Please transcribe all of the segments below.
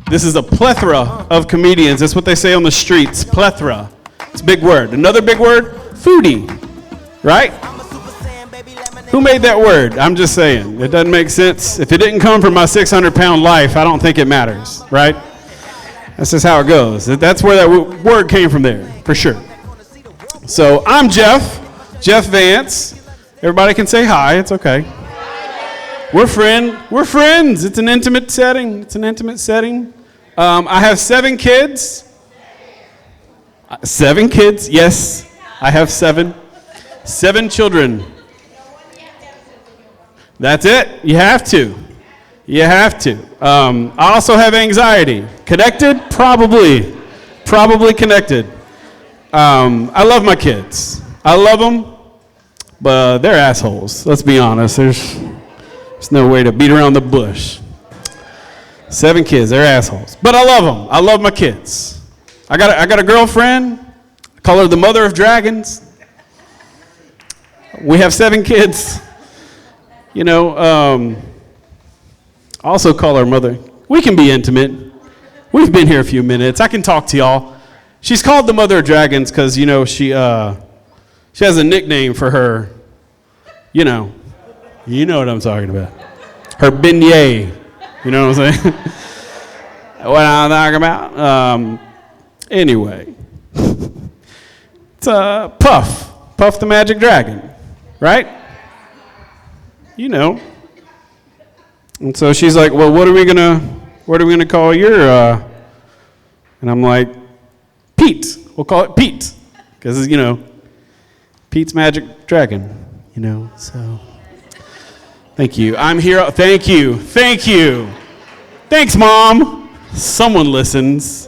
This is a plethora of comedians. That's what they say on the streets, plethora. It's a big word. Another big word, foodie, right? Who made that word? I'm just saying. It doesn't make sense. If it didn't come from my 600-pound life, I don't think it matters, right? That's just how it goes. That's where that word came from there, for sure. So I'm Jeff Vance. Everybody can say hi. It's okay. We're friends. It's an intimate setting. I have 7 kids. 7 kids. Yes, I have 7. 7 children. That's it. You have to. I also have anxiety. Connected? Probably connected. I love my kids. I love them, but they're assholes. Let's be honest. There's no way to beat around the bush. 7 kids, they're assholes. But I love them. I love my kids. I got a girlfriend. I call her the mother of dragons. We have 7 kids. You know, I also call her mother. We can be intimate. We've been here a few minutes. I can talk to y'all. She's called the mother of dragons because, you know, she has a nickname for her. You know what I'm talking about. Her beignet. You know what I'm saying? What I'm talking about? Anyway. It's Puff the Magic Dragon, right? You know. And so she's like, well, what are we gonna call your, and I'm like, Pete. We'll call it Pete. Because, you know, Pete's Magic Dragon, you know, so. Thank you. I'm here. Thank you. Thanks, Mom. Someone listens.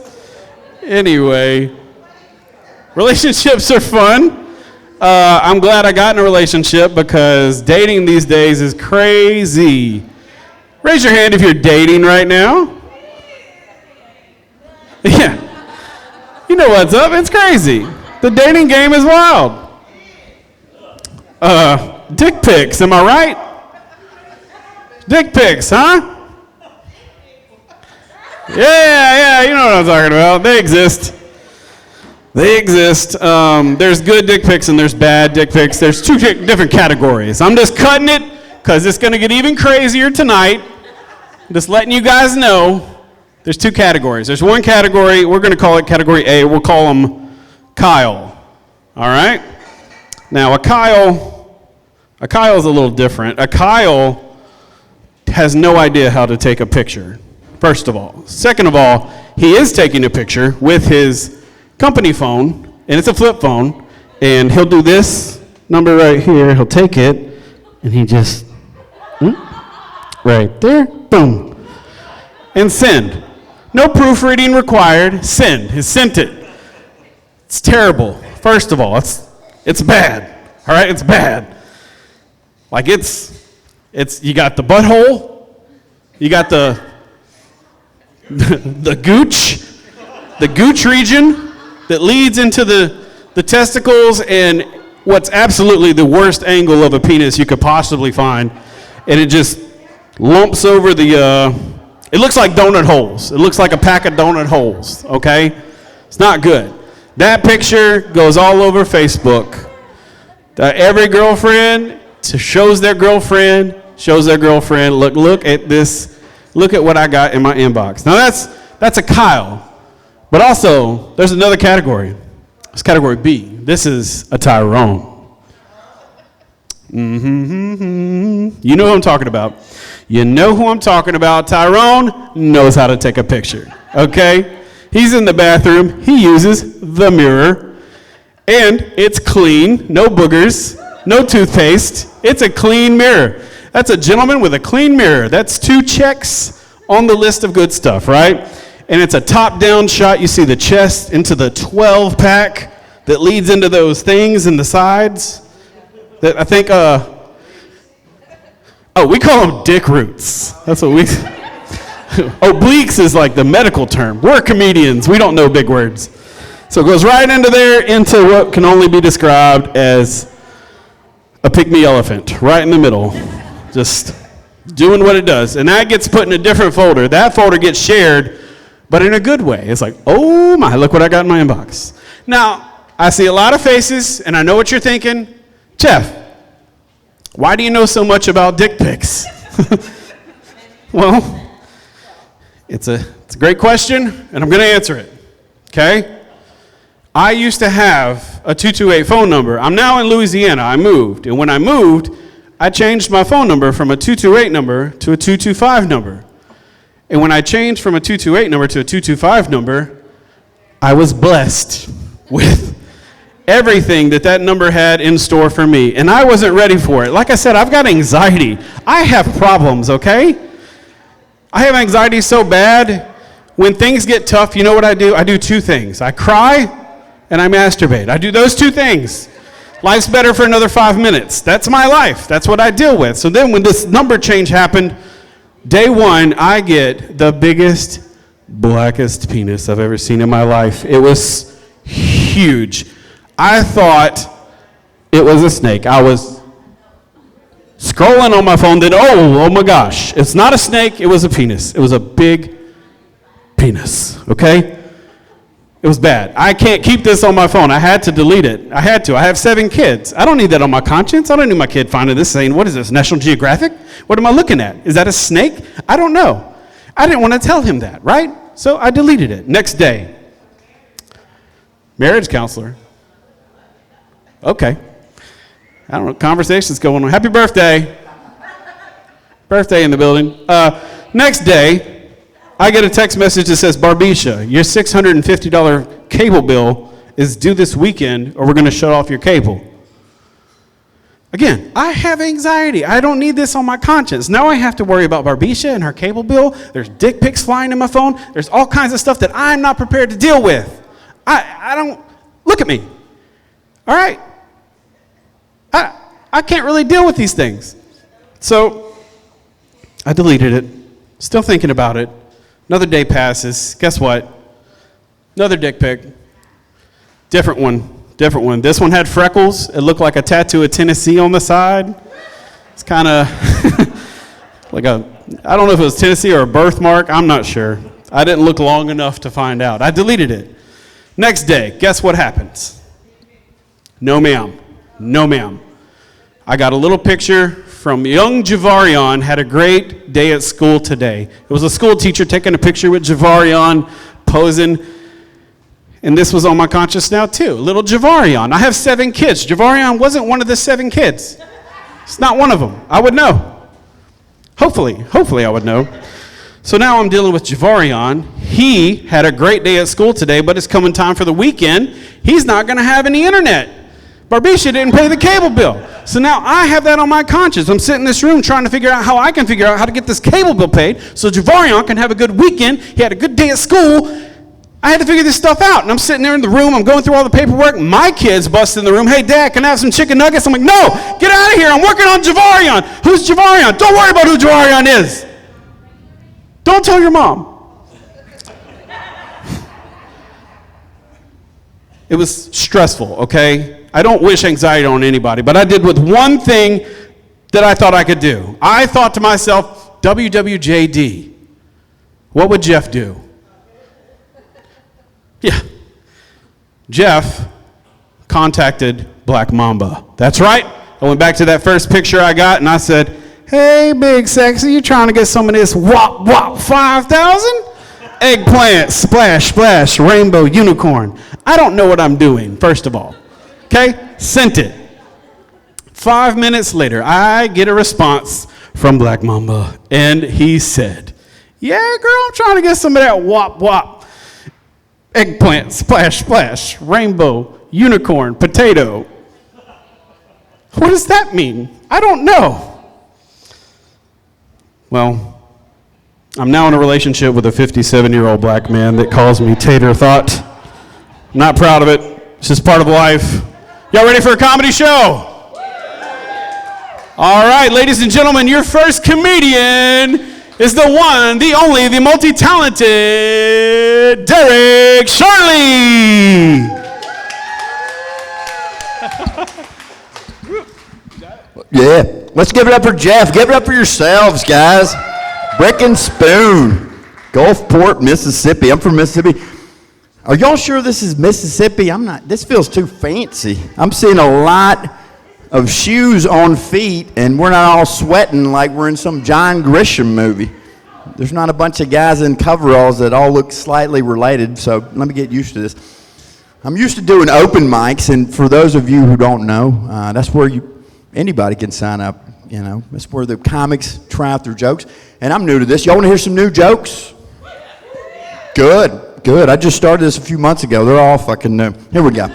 Anyway, relationships are fun. I'm glad I got in a relationship because dating these days is crazy. Raise your hand if you're dating right now. Yeah. You know what's up. It's crazy. The dating game is wild. Dick pics, am I right? Dick pics, huh? Yeah, you know what I'm talking about. They exist. There's good dick pics and there's bad dick pics. There's 2 different categories. I'm just cutting it because it's going to get even crazier tonight. I'm just letting you guys know there's 2 categories. There's one category, we're going to call it category A. We'll call him Kyle. All right? Now, a Kyle is a little different. A Kyle has no idea how to take a picture, first of all. Second of all, he is taking a picture with his company phone, and it's a flip phone, and he'll do this number right here. He'll take it, and he just, right there, boom, and send. No proofreading required. Send. He sent it. It's terrible. First of all, it's bad. All right, it's bad. Like it's you got the butthole, you got the gooch region that leads into the testicles, and what's absolutely the worst angle of a penis you could possibly find, and it just lumps over it looks like donut holes. It looks like a pack of donut holes, okay? It's not good. That picture goes all over Facebook. Every girlfriend shows their girlfriend, look at this, look at what I got in my inbox. Now that's a Kyle, but also there's another category. It's category B. This is a Tyrone. You know who I'm talking about. Tyrone knows how to take a picture, okay? He's in the bathroom. He uses the mirror, and it's clean, no boogers, no toothpaste. It's a clean mirror. That's a gentleman with a clean mirror. That's 2 checks on the list of good stuff, right? And it's a top-down shot. You see the chest into the 12-pack that leads into those things in the sides. That I think, we call them dick roots. That's what we, obliques is like the medical term. We're comedians. We don't know big words. So it goes right into there, into what can only be described as a pygmy elephant, right in the middle. Just doing what it does. And that gets put in a different folder. That folder gets shared, but in a good way. It's like, oh my, look what I got in my inbox. Now, I see a lot of faces, and I know what you're thinking. Jeff, why do you know so much about dick pics? Well, it's a great question, and I'm going to answer it, okay? I used to have a 228 phone number. I'm now in Louisiana. I moved, and when I moved, I changed my phone number from a 228 number to a 225 number. And when I changed from a 228 number to a 225 number, I was blessed with everything that number had in store for me, and I wasn't ready for it. Like I said, I've got anxiety. I have problems, okay? I have anxiety so bad, when things get tough, you know what I do? I do two things. I cry, and I masturbate. I do those two things. Life's better for another 5 minutes. That's my life. That's what I deal with. So then when this number change happened, day one, I get the biggest, blackest penis I've ever seen in my life. It was huge. I thought it was a snake. I was scrolling on my phone, then oh my gosh. It's not a snake, it was a penis. It was a big penis, okay? It was bad. I can't keep this on my phone. I had to delete it. I had to. I have 7 kids. I don't need that on my conscience. I don't need my kid finding this saying, what is this, National Geographic? What am I looking at? Is that a snake? I don't know. I didn't want to tell him that, right? So I deleted it. Next day, marriage counselor. Okay. I don't know, conversations going on. Happy birthday. Birthday in the building. Next day, I get a text message that says, Barbisha, your $650 cable bill is due this weekend or we're going to shut off your cable. Again, I have anxiety. I don't need this on my conscience. Now I have to worry about Barbisha and her cable bill. There's dick pics flying in my phone. There's all kinds of stuff that I'm not prepared to deal with. I don't, look at me. All right. I can't really deal with these things. So I deleted it. Still thinking about it. Another day passes. Guess what? Another dick pic. Different one. This one had freckles. It looked like a tattoo of Tennessee on the side. It's kind of like I don't know if it was Tennessee or a birthmark. I'm not sure. I didn't look long enough to find out. I deleted it. Next day, guess what happens? No ma'am. No ma'am. I got a little picture from young Javarion, had a great day at school today. It was a school teacher taking a picture with Javarion, posing, and this was on my conscience now too. Little Javarion. I have 7 kids. Javarion wasn't one of the 7 kids. It's not one of them. I would know. Hopefully I would know. So now I'm dealing with Javarion. He had a great day at school today, but it's coming time for the weekend. He's not going to have any internet. Barbisha didn't pay the cable bill. So now I have that on my conscience. I'm sitting in this room trying to figure out how I can figure out how to get this cable bill paid so Javarion can have a good weekend. He had a good day at school. I had to figure this stuff out. And I'm sitting there in the room. I'm going through all the paperwork. My kids bust in the room. Hey, Dad, can I have some chicken nuggets? I'm like, no, get out of here. I'm working on Javarion. Who's Javarion? Don't worry about who Javarion is. Don't tell your mom. It was stressful, okay? I don't wish anxiety on anybody, but I did with one thing that I thought I could do. I thought to myself, WWJD, what would Jeff do? Yeah. Jeff contacted Black Mamba. That's right. I went back to that first picture I got and I said, hey, big sexy, you trying to get some of this wop wop 5,000? Eggplant, splash, splash, rainbow, unicorn. I don't know what I'm doing, first of all. Okay, sent it. 5 minutes later, I get a response from Black Mamba, and he said, yeah, girl, I'm trying to get some of that wop wop. Eggplant, splash, splash, rainbow, unicorn, potato. What does that mean? I don't know. Well, I'm now in a relationship with a 57-year-old black man that calls me Tater Thought. I'm not proud of it. It's just part of life. Y'all ready for a comedy show? All right, ladies and gentlemen, your first comedian is the one, the only, the multi-talented Derek Charlie. Yeah. Let's give it up for Jeff. Give it up for yourselves, guys. Brick and Spoon, Gulfport, Mississippi. I'm from Mississippi. Are y'all sure this is Mississippi? I'm not. This feels too fancy. I'm seeing a lot of shoes on feet, and we're not all sweating like we're in some John Grisham movie. There's not a bunch of guys in coveralls that all look slightly related, so let me get used to this. I'm used to doing open mics, and for those of you who don't know, that's where anybody can sign up. You know, that's where the comics try out their jokes. And I'm new to this. Y'all want to hear some new jokes? Good. I just started this a few months ago. They're all fucking new. Here we go.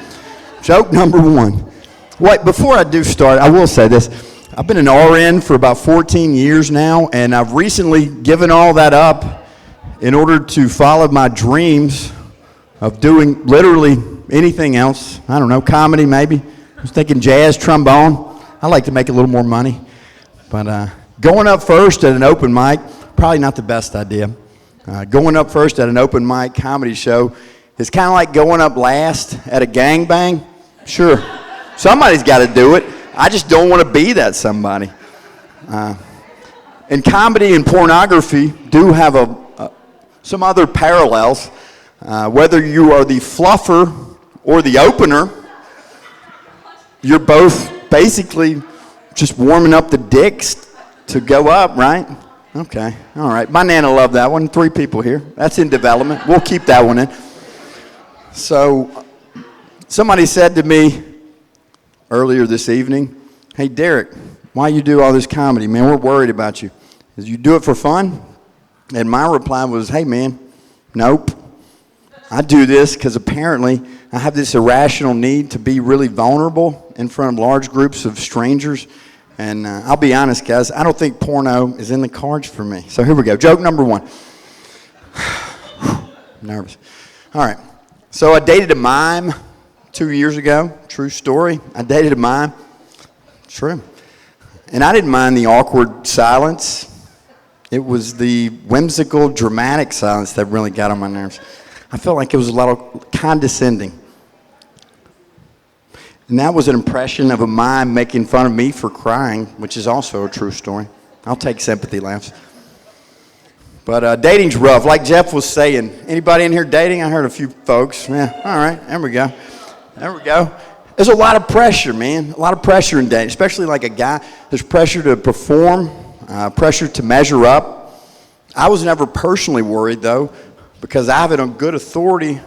Joke number one. Wait, before I do start, I will say this. I've been an RN for about 14 years now, and I've recently given all that up in order to follow my dreams of doing literally anything else. I don't know, comedy maybe. I was thinking jazz, trombone. I like to make a little more money. But going up first at an open mic, probably not the best idea. Going up first at an open mic comedy show is kind of like going up last at a gangbang. Sure, somebody's got to do it. I just don't want to be that somebody. And comedy and pornography do have some other parallels. Whether you are the fluffer or the opener, you're both basically just warming up the dicks to go up, right? Okay, all right. My Nana loved that one. 3 people here. That's in development. We'll keep that one in. So somebody said to me earlier this evening, hey, Derek, why you do all this comedy? Man, we're worried about you. Did you do it for fun? And my reply was, hey, man, nope. I do this because apparently I have this irrational need to be really vulnerable in front of large groups of strangers. And I'll be honest, guys, I don't think porno is in the cards for me. So here we go. Joke number one. Nervous. All right. So I dated a mime 2 years ago. True story. I dated a mime. True. And I didn't mind the awkward silence. It was the whimsical, dramatic silence that really got on my nerves. I felt like it was a lot of condescending. And that was an impression of a mime making fun of me for crying, which is also a true story. I'll take sympathy laughs. But dating's rough. Like Jeff was saying, anybody in here dating? I heard a few folks. Yeah, all right, there we go. There we go. There's a lot of pressure, man. A lot of pressure in dating, especially like a guy. There's pressure to perform, pressure to measure up. I was never personally worried, though, because I have it on good authority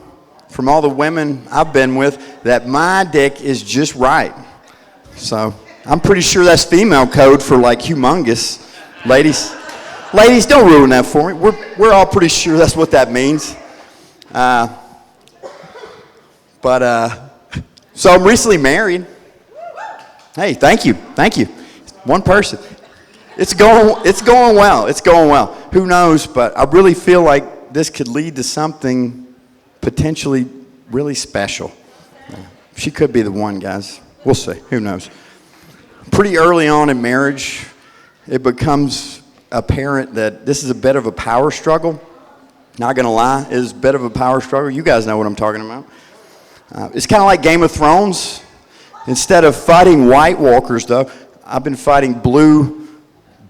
from all the women I've been with that my dick is just right. So I'm pretty sure that's female code for like humongous. Ladies, don't ruin that for me. We're all pretty sure that's what that means. So I'm recently married. Hey, thank you. One person. It's going well. Who knows? But I really feel like this could lead to something potentially really special. She could be the one, guys. We'll see. Who knows? Pretty early on in marriage, it becomes apparent that this is a bit of a power struggle. Not going to lie, it is a bit of a power struggle. You guys know what I'm talking about. It's kind of like Game of Thrones. Instead of fighting White Walkers, though, I've been fighting blue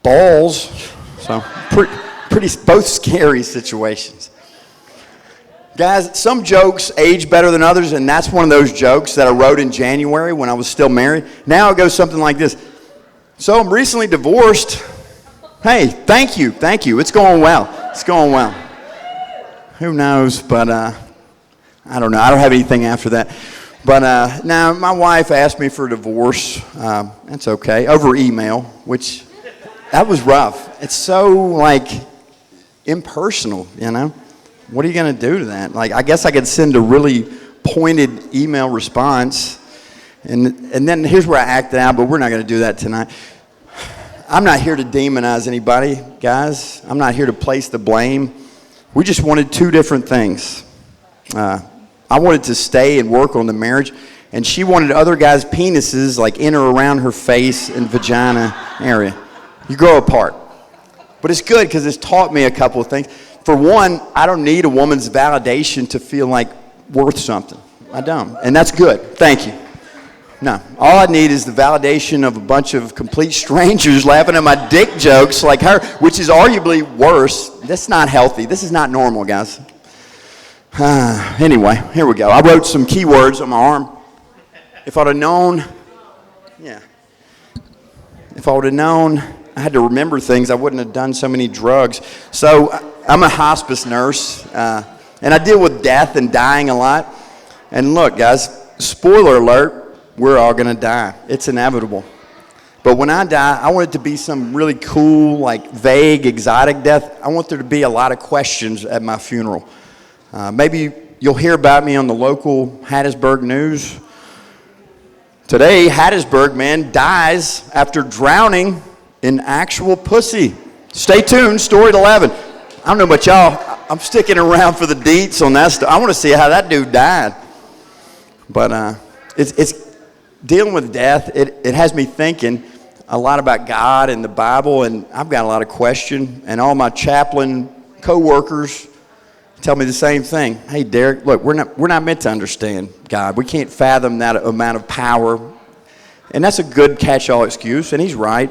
balls. So pretty both scary situations. Guys, some jokes age better than others, and that's one of those jokes that I wrote in January when I was still married. Now it goes something like this. So I'm recently divorced. Hey, thank you. It's going well. Who knows, but I don't know. I don't have anything after that. But now my wife asked me for a divorce. That's okay. Over email, which that was rough. It's so, like, impersonal, you know? What are you going to do to that? Like, I guess I could send a really pointed email response, and then here's where I acted out, but we're not going to do that tonight. I'm not here to demonize anybody, guys. I'm not here to place the blame. We just wanted 2 different things. I wanted to stay and work on the marriage, and she wanted other guys' penises, like, in or around her face and vagina area. You grow apart. But it's good because it's taught me a couple of things. For one, I don't need a woman's validation to feel like worth something. I don't. And that's good. Thank you. No. All I need is the validation of a bunch of complete strangers laughing at my dick jokes like her, which is arguably worse. That's not healthy. This is not normal, guys. Anyway, here we go. I wrote some keywords on my arm. If I'd have known, if I would have known I had to remember things, I wouldn't have done so many drugs. So I'm a hospice nurse, and I deal with death and dying a lot. And look, guys, spoiler alert, we're all going to die. It's inevitable. But when I die, I want it to be some really cool, like vague, exotic death. I want there to be a lot of questions at my funeral. Maybe you'll hear about me on the local Hattiesburg news. Today, Hattiesburg man dies after drowning in actual pussy. Stay tuned, story at 11. I don't know about y'all. I'm sticking around for the deets on that stuff. I want to see how that dude died. But it's dealing with death. It has me thinking a lot about God and the Bible, and I've got a lot of questions. And all my chaplain co-workers tell me the same thing. Hey, Derek, look, we're not meant to understand God. We can't fathom that amount of power. And that's a good catch-all excuse, and he's right.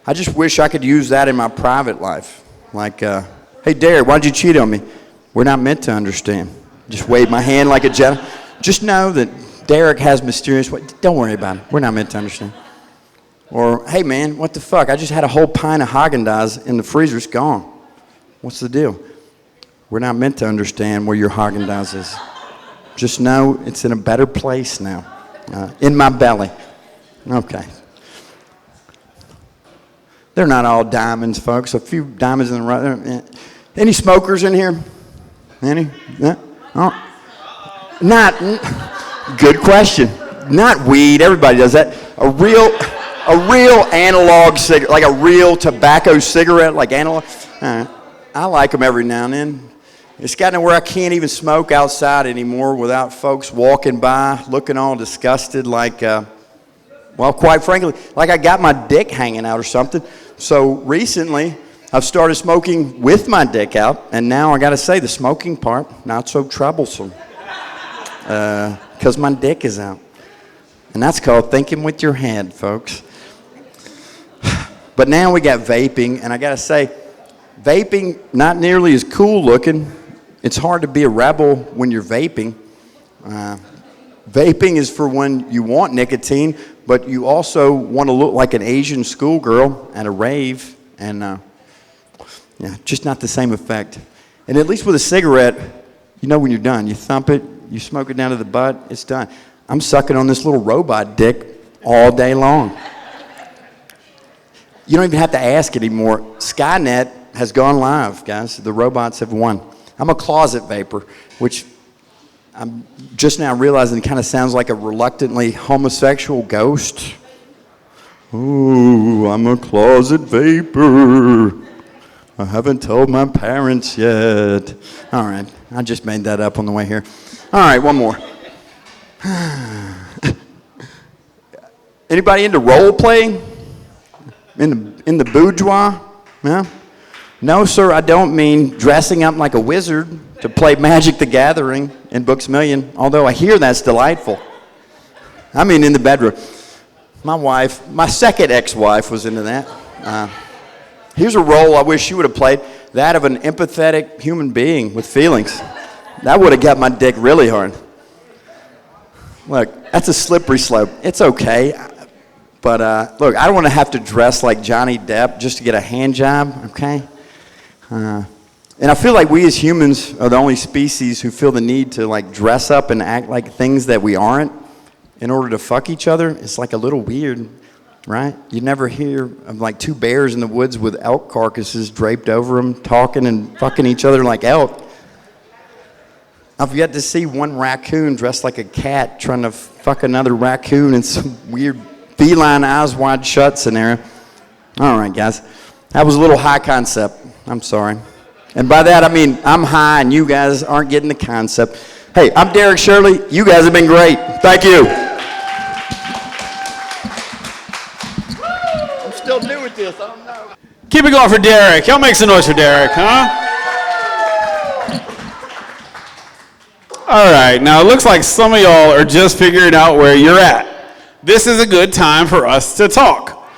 I just wish I could use that in my private life. Like, hey, Derek, why'd you cheat on me? We're not meant to understand. Just wave my hand like a gentleman. Just know that Derek has mysterious ways. Don't worry about it. We're not meant to understand. Or, hey, man, what the fuck? I just had a whole pint of Haagen-Dazs in the freezer. It's gone. What's the deal? We're not meant to understand where your Haagen-Dazs is. Just know it's in a better place now. In my belly. Okay. They're not all diamonds, folks. A few diamonds in the right. Any smokers in here? Any? Yeah? Oh. Not. Good question. Not weed. Everybody does that. A real analog cigarette, like a real tobacco cigarette, like analog. I like them every now and then. It's gotten to where I can't even smoke outside anymore without folks walking by, looking all disgusted, like, well, quite frankly, like I got my dick hanging out or something. So recently, I've started smoking with my dick out, and now I got to say, the smoking part, not so troublesome. Because my dick is out. And that's called thinking with your head, folks. But now we got vaping, and I got to say, vaping, not nearly as cool looking. It's hard to be a rebel when you're vaping. Vaping is for when you want nicotine, but you also want to look like an Asian schoolgirl at a rave, and just not the same effect. And at least with a cigarette, you know when you're done. You thump it, you smoke it down to the butt, it's done. I'm sucking on this little robot dick all day long. You don't even have to ask anymore. Skynet has gone live, guys. The robots have won. I'm a closet vapor, which I'm just now realizing kind of sounds like a reluctantly homosexual ghost. Ooh, I'm a closet vapor. I haven't told my parents yet. All right, I just made that up on the way here. All right, one more. Anybody into role playing? In the boudoir? Yeah? No, sir, I don't mean dressing up like a wizard to play Magic the Gathering in Books A Million, although I hear that's delightful. I mean in the bedroom. My second ex-wife was into that. Here's a role I wish she would have played, that of an empathetic human being with feelings. That would have got my dick really hard. Look, that's a slippery slope. It's okay. But look, I don't want to have to dress like Johnny Depp just to get a hand job, okay? And I feel like we as humans are the only species who feel the need to like dress up and act like things that we aren't in order to fuck each other. It's like a little weird, right? You never hear of like two bears in the woods with elk carcasses draped over them talking and fucking each other like elk. I've yet to see one raccoon dressed like a cat trying to fuck another raccoon in some weird feline eyes wide shut scenario. All right, guys. That was a little high concept. I'm sorry. And by that, I mean I'm high and you guys aren't getting the concept. Hey, I'm Derek Shirley. You guys have been great. Thank you. I'm still new at this. I don't know. Keep it going for Derek. Y'all make some noise for Derek, huh? All right. Now, it looks like some of y'all are just figuring out where you're at. this is a good time for us to talk.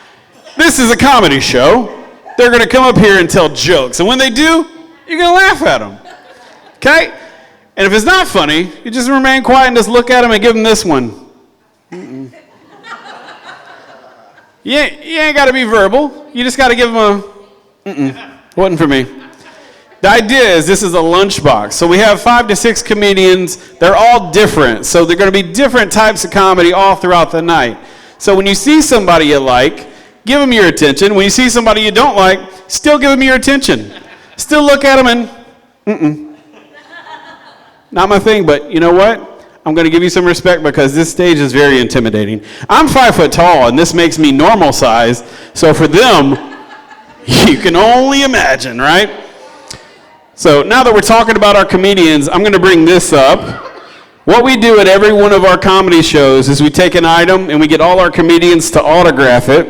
This is a comedy show. They're going to come up here and tell jokes. And when they do, you're going to laugh at them. Okay? And if it's not funny, you just remain quiet and just look at them and give them this one. Mm-mm. You ain't got to be verbal. You just got to give them a, wasn't for me. The idea is this is a lunchbox. So we have 5 to 6 comedians. They're all different. So they're going to be different types of comedy all throughout the night. So when you see somebody you like, give them your attention. When you see somebody you don't like, still give them your attention. Still look at them and, not my thing, but you know what? I'm going to give you some respect because this stage is very intimidating. I'm 5 foot tall, and this makes me normal size. So for them, you can only imagine, right? So now that we're talking about our comedians, I'm going to bring this up. What we do at every one of our comedy shows is we take an item and we get all our comedians to autograph it.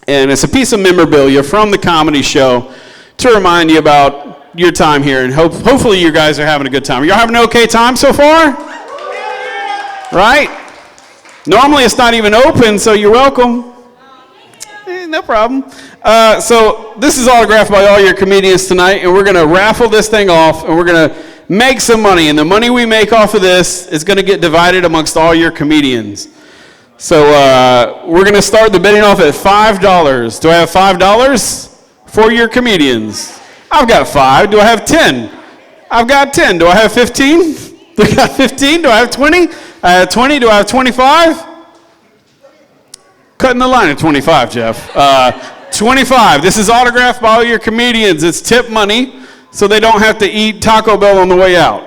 And it's a piece of memorabilia from the comedy show to remind you about your time here. And hopefully you guys are having a good time. Are y'all having an okay time so far? Right? Normally it's not even open, so you're welcome. No problem. So this is autographed by all your comedians tonight, and we're going to raffle this thing off, and we're going to make some money. And the money we make off of this is going to get divided amongst all your comedians. So we're going to start the bidding off at $5. Do I have $5 for your comedians? I've got 5. Do I have 10? I've got 10. Do I have 15? Do I have 15? Do I have 20? I have 20. Do I have 25? Cutting the line at 25, Jeff. 25. This is autographed by all your comedians. It's tip money, so they don't have to eat Taco Bell on the way out.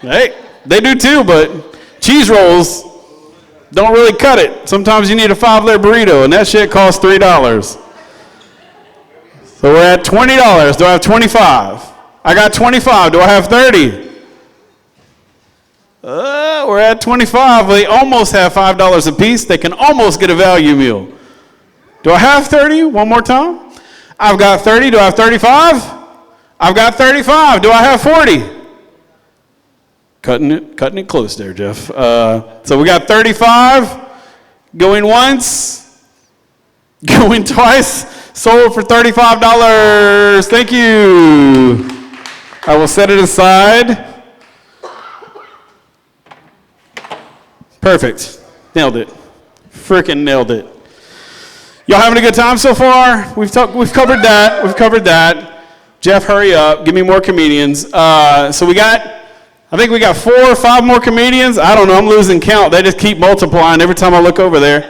Hey, they do too, but cheese rolls don't really cut it. Sometimes you need a 5-layer burrito, and that shit costs $3. So we're at $20. Do I have 25? I got 25. Do I have 30? We're at 25. They almost have $5 a piece. They can almost get a value meal. Do I have 30? One more time. I've got 30. Do I have 35? I've got 35. Do I have 40? Cutting it close there, Jeff. So we got 35. Going once. Going twice. Sold for $35. Thank you. I will set it aside. Perfect. Nailed it. Freaking nailed it. Y'all having a good time so far? We've covered that. We've covered that. Jeff, hurry up. Give me more comedians. So I think we got 4 or 5 more comedians. I don't know. I'm losing count. They just keep multiplying every time I look over there.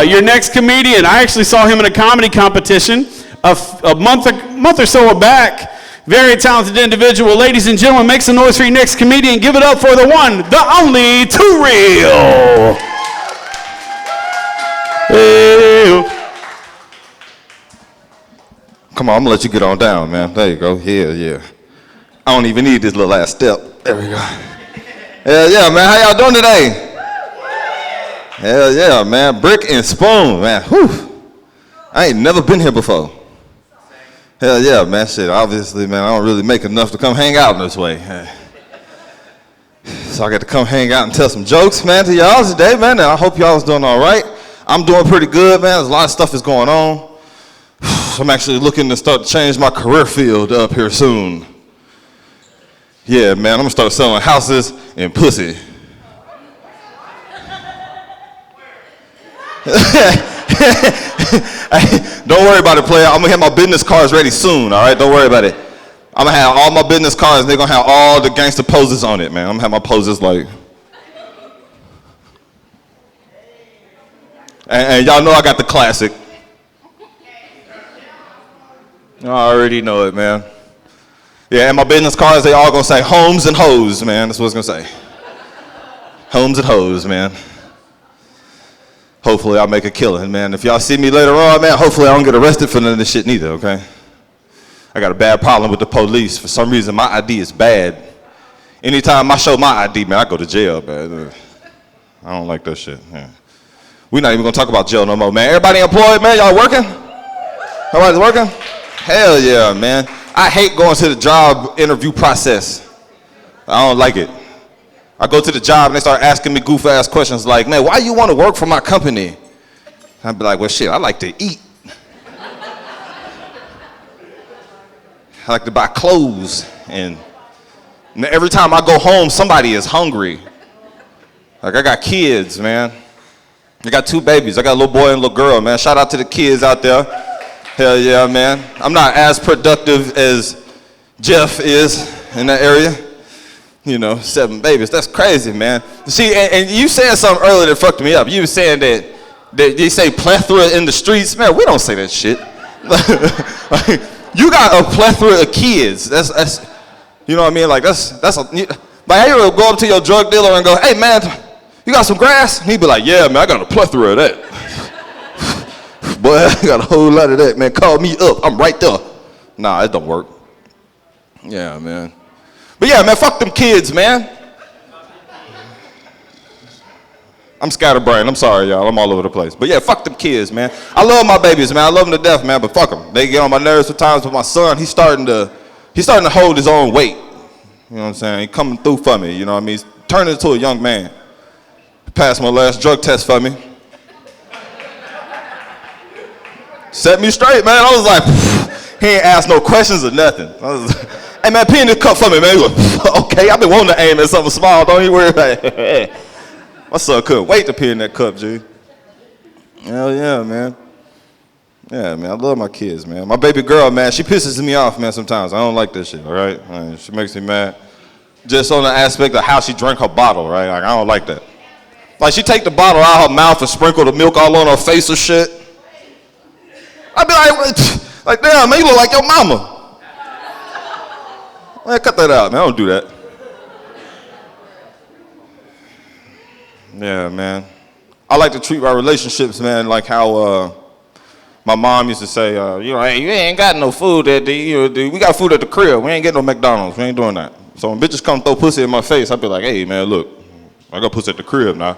Your next comedian, I actually saw him in a comedy competition a month or so back. Very talented individual. Ladies and gentlemen, make some noise for your next comedian. Give it up for the one, the only, Too Real. Hey. Come on, I'm gonna let you get on down, man. There you go. Yeah. I don't even need this little last step. There we go. Hell yeah, man. How y'all doing today? Hell yeah, man. Brick and spoon, man. Whew. I ain't never been here before. Hell yeah, man. Shit, obviously, man, I don't really make enough to come hang out in this way. So I got to come hang out and tell some jokes, man, to y'all today, man. And I hope y'all's doing all right. I'm doing pretty good, man. There's a lot of stuff that's going on. I'm actually looking to start to change my career field up here soon. Yeah, man, I'm going to start selling houses and pussy. Don't worry about it, player. I'm going to have my business cards ready soon, all right? Don't worry about it. I'm going to have all my business cards, and they're going to have all the gangster poses on it, man. I'm going to have my poses like... And y'all know I got the classic. I already know it, man. Yeah, and my business cards, they all going to say homes and hoes, man. That's what it's going to say. Homes and hoes, man. Hopefully I'll make a killing, man. If y'all see me later on, man, hopefully I don't get arrested for none of this shit neither, okay? I got a bad problem with the police. For some reason, my ID is bad. Anytime I show my ID, man, I go to jail, man. I don't like that shit, man. We're not even gonna talk about jail no more, man. Everybody employed, man? Y'all working? Everybody's working? Hell yeah, man. I hate going to the job interview process. I don't like it. I go to the job and they start asking me goof-ass questions like, man, why you want to work for my company? I'd be like, well, shit, I like to eat. I like to buy clothes. And every time I go home, somebody is hungry. Like, I got kids, man. I got 2 babies. I got a little boy and a little girl, man. Shout out to the kids out there. Hell yeah, man. I'm not as productive as Jeff is in that area. 7 babies. That's crazy, man. See, and you said something earlier that fucked me up. You were saying that they say plethora in the streets. Man, we don't say that shit. Like, you got a plethora of kids. That's you know what I mean? Like, that's like, how you ever go up to your drug dealer and go, hey, man, you got some grass? And he'd be like, yeah, man, I got a plethora of that. Boy, I got a whole lot of that, man. Call me up. I'm right there. Nah, it don't work. Yeah, man. But yeah, man, fuck them kids, man. I'm scatterbrained. I'm sorry, y'all. I'm all over the place. But yeah, fuck them kids, man. I love my babies, man. I love them to death, man, but fuck them. They get on my nerves sometimes. But my son, he's starting to hold his own weight. You know what I'm saying? He's coming through for me, you know what I mean? He's turning into a young man. He passed my last drug test for me. Set me straight, man. I was like, he ain't asked no questions or nothing. I was like, hey, man, pee in this cup for me, man. He was, okay, I've been wanting to aim at something small. Don't you worry about it. My son couldn't wait to pee in that cup, G. Hell yeah, man. Yeah, man, I love my kids, man. My baby girl, man, she pisses me off, man, sometimes. I don't like this shit, all right? She makes me mad. Just on the aspect of how she drank her bottle, right? Like, I don't like that. Like, she take the bottle out of her mouth and sprinkle the milk all on her face or shit. I'd be like, damn, man, you look like your mama. Man, cut that out, man. I don't do that. Yeah, man. I like to treat my relationships, man, like how my mom used to say, hey, you ain't got no food we got food at the crib. We ain't getting no McDonald's. We ain't doing that. So when bitches come throw pussy in my face, I'd be like, hey, man, look, I got pussy at the crib now.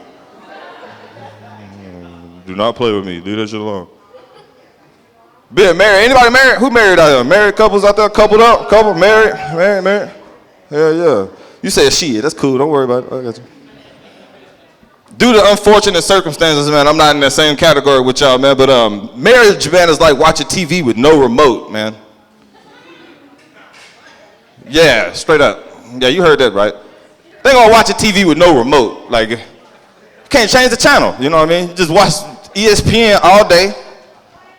Do not play with me. Leave that shit alone. Being married. Anybody married? Who married out there? Married couples out there? Coupled up? Couple? Married? Hell yeah. You said shit. That's cool. Don't worry about it. I got you. Due to unfortunate circumstances, man, I'm not in that same category with y'all, man, but marriage, man, is like watching TV with no remote, man. Yeah, straight up. Yeah, you heard that right. They gonna watch a TV with no remote. Like, you can't change the channel, you know what I mean? You just watch ESPN all day.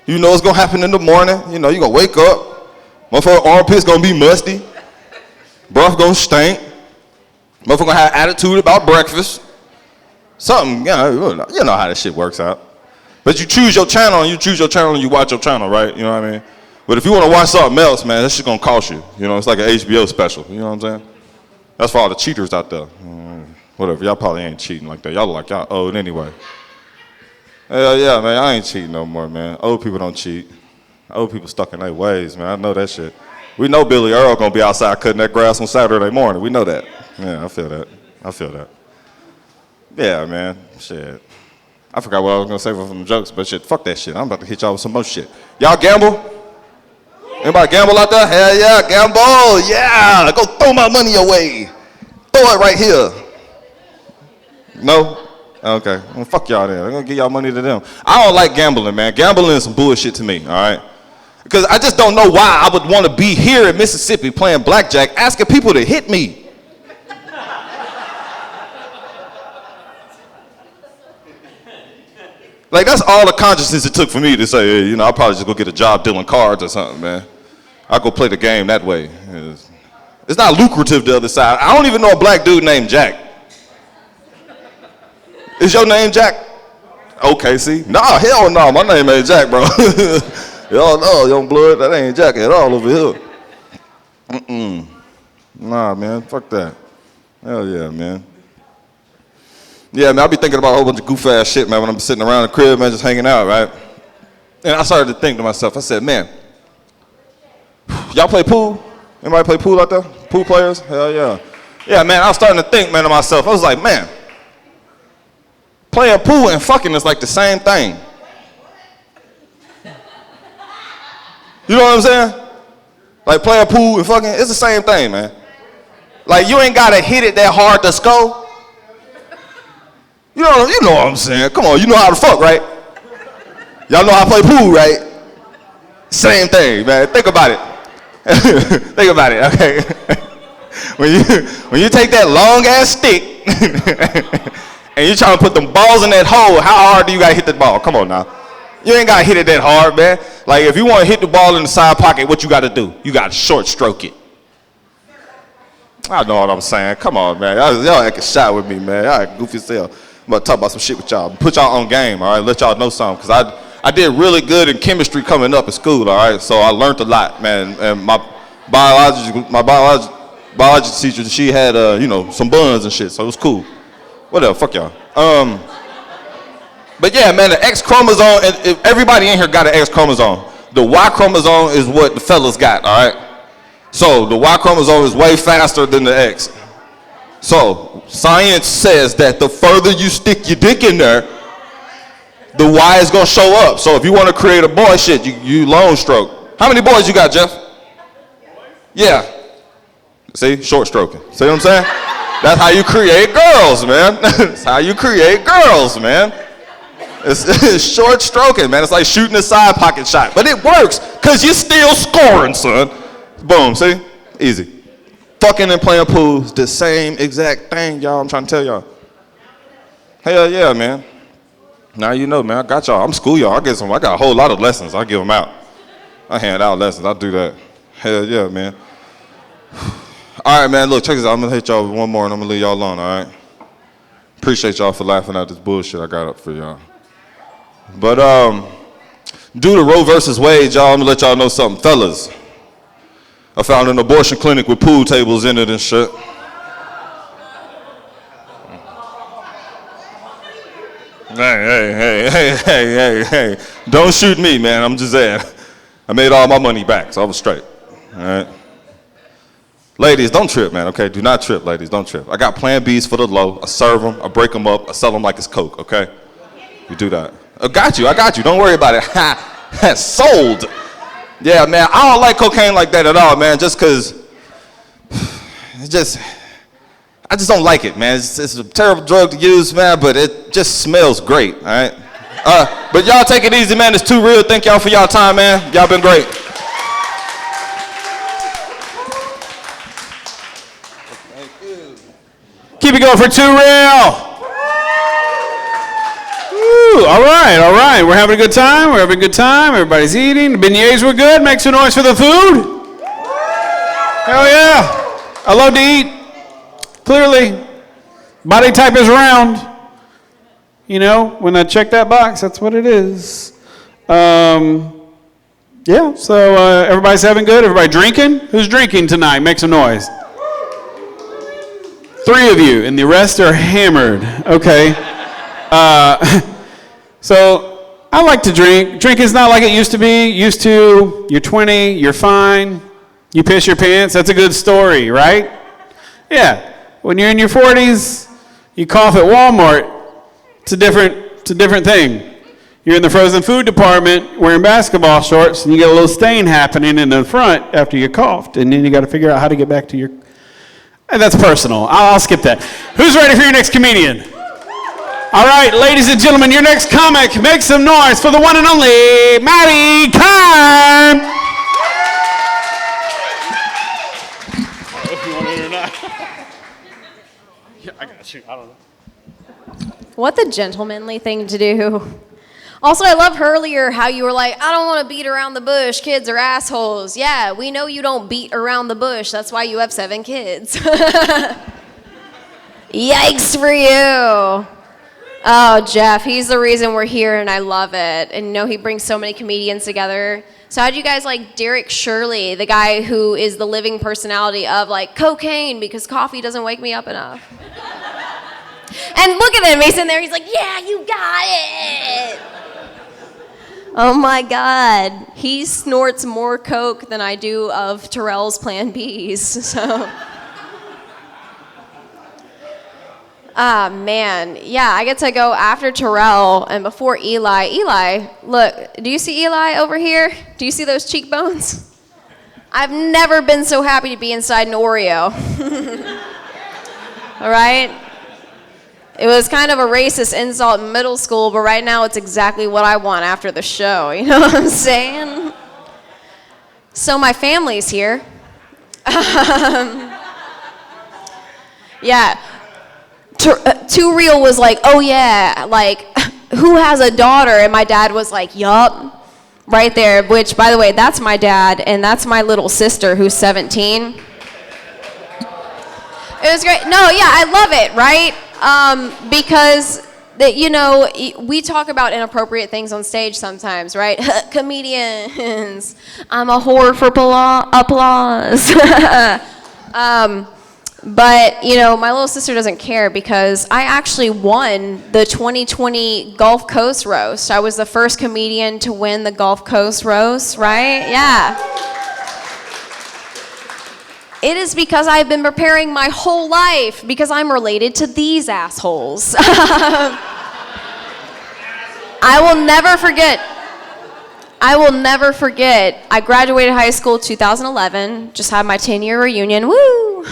You know what's gonna happen in the morning. You know, you gonna wake up. Motherfucker armpits gonna be musty. Breath gonna stink. Motherfucker gonna have attitude about breakfast. Something, you know how this shit works out. But you choose your channel and you watch your channel, right? You know what I mean? But if you want to watch something else, man, that shit gonna cost you. You know, it's like an HBO special. You know what I'm saying? That's for all the cheaters out there. Whatever, y'all probably ain't cheating like that. Y'all look like y'all owed anyway. Hell yeah, man, I ain't cheating no more, man. Old people don't cheat. Old people stuck in their ways, man. I know that shit. We know Billy Earl gonna be outside cutting that grass on Saturday morning. We know that. Yeah, I feel that. Yeah, man, shit. I forgot what I was gonna say for some jokes, but shit, fuck that shit. I'm about to hit y'all with some more shit. Y'all gamble? Anybody gamble out there? Hell yeah, gamble, yeah. Go throw my money away. Throw it right here. No? Okay, well, fuck y'all then. I'm gonna give y'all money to them. I don't like gambling, man. Gambling is some bullshit to me, all right? Because I just don't know why I would want to be here in Mississippi playing blackjack, asking people to hit me. Like, that's all the consciousness it took for me to say, hey, you know, I'll probably just go get a job dealing cards or something, man. I'll go play the game that way. It's not lucrative the other side. I don't even know a black dude named Jack. Is your name Jack? Okay, see? Nah, hell no, my name ain't Jack, bro. Y'all know, young blood, that ain't Jack at all over here. Nah, man, fuck that. Hell yeah, man. Yeah, man, I be thinking about a whole bunch of goof ass shit, man, when I'm sitting around the crib, man, just hanging out, right? And I started to think to myself, I said, man, y'all play pool? Anybody play pool out there? Pool players? Hell yeah. Yeah, man, I was starting to think, man, to myself. I was like, man, playing pool and fucking is like the same thing. You know what I'm saying? Like playing pool and fucking, it's the same thing, man. Like you ain't gotta hit it that hard to score. You know what I'm saying. Come on, you know how to fuck, right? Y'all know how to play pool, right? Same thing, man. Think about it. Think about it, okay? When you take that long ass stick and you trying to put them balls in that hole, how hard do you gotta hit the ball? Come on now. You ain't gotta hit it that hard, man. Like if you wanna hit the ball in the side pocket, what you gotta do? You gotta short stroke it. I know what I'm saying. Come on, man. Y'all acting shy with me, man. Y'all act goofy as hell. I'm about to talk about some shit with y'all. Put y'all on game, all right? Let y'all know something. Because I did really good in chemistry coming up in school, all right? So I learned a lot, man. And my biology teacher, she had, some buns and shit. So it was cool. Whatever, fuck y'all. But yeah, man, the X chromosome, and everybody in here got an X chromosome. The Y chromosome is what the fellas got, all right? So the Y chromosome is way faster than the X. So science says that the further you stick your dick in there, the Y is gonna show up. So if you want to create a boy, shit, you lone stroke. How many boys you got, Jeff? Yeah. See, short stroking. See what I'm saying? That's how you create girls, man. That's how you create girls, man. It's short stroking, man. It's like shooting a side pocket shot, but it works because you're still scoring, son. Boom, see? Easy. Fucking and playing pool is the same exact thing, y'all. I'm trying to tell y'all. Hell yeah, man. Now you know, man. I got y'all. I'm school y'all. I got a whole lot of lessons. I give them out. I hand out lessons. I do that. Hell yeah, man. All right, man. Look, check this out. I'm going to hit y'all with one more and I'm going to leave y'all alone, all right? Appreciate y'all for laughing at this bullshit I got up for y'all. But due to Roe versus Wade, y'all, I'm going to let y'all know something. Fellas, I found an abortion clinic with pool tables in it and shit. Hey. Don't shoot me, man. I'm just saying. I made all my money back, so I was straight. All right. Ladies, don't trip, man, okay? Do not trip, ladies. Don't trip. I got Plan Bs for the low. I serve them. I break them up. I sell them like it's Coke, okay? You do that. I got you. Don't worry about it. Sold. Yeah, man, I don't like cocaine like that at all, man, just because I just don't like it, man. It's a terrible drug to use, man, but it just smells great, all right? But y'all take it easy, man. It's too real. Thank y'all for y'all time, man. Y'all been great. Keep it going for Too Real. All right. We're having a good time. Everybody's eating. The beignets were good. Make some noise for the food. Hell yeah. I love to eat. Clearly, body type is round. You know, when I check that box, that's what it is. Yeah, so everybody's having good. Everybody drinking? Who's drinking tonight? Make some noise. 3 of you, and the rest are hammered. Okay. So I like to drink. Drinking's not like it used to be. You're 20, you're fine. You piss your pants. That's a good story, right? Yeah. When you're in your 40s, you cough at Walmart. It's a different thing. You're in the frozen food department wearing basketball shorts, and you get a little stain happening in the front after you coughed, and then you got to figure out how to get back to your. And that's personal. I'll skip that. Who's ready for your next comedian? All right, ladies and gentlemen, your next comic. Make some noise for the one and only Matty Kime. If you want it or not. Yeah, I got you. I don't know. What the gentlemanly thing to do. Also, I love earlier how you were like, I don't want to beat around the bush. Kids are assholes. Yeah, we know you don't beat around the bush. That's why you have 7 kids. Yikes for you. Oh, Jeff, he's the reason we're here, and I love it. And you know, he brings so many comedians together. So how do you guys like Derek Shirley, the guy who is the living personality of like cocaine because coffee doesn't wake me up enough? And look at him, he's in there, he's like, yeah, you got it. Oh my God, he snorts more coke than I do of Terrell's Plan Bs, so. Ah, man. Yeah, I get to go after Terrell and before Eli. Eli, look, do you see Eli over here? Do you see those cheekbones? I've never been so happy to be inside an Oreo. All right? It was kind of a racist insult in middle school, but right now it's exactly what I want after the show. You know what I'm saying? So my family's here. Yeah. Too Real was like, oh yeah, like, who has a daughter? And my dad was like, yup. Right there, which, by the way, that's my dad, and that's my little sister who's 17. It was great. No, yeah, I love it, right? Because, you know, we talk about inappropriate things on stage sometimes, right? Comedians, I'm a whore for applause. But, you know, my little sister doesn't care because I actually won the 2020 Gulf Coast Roast. I was the first comedian to win the Gulf Coast Roast, right? Yeah. It is because I've been preparing my whole life because I'm related to these assholes. I will never forget. I graduated high school 2011, just had my 10-year reunion, woo!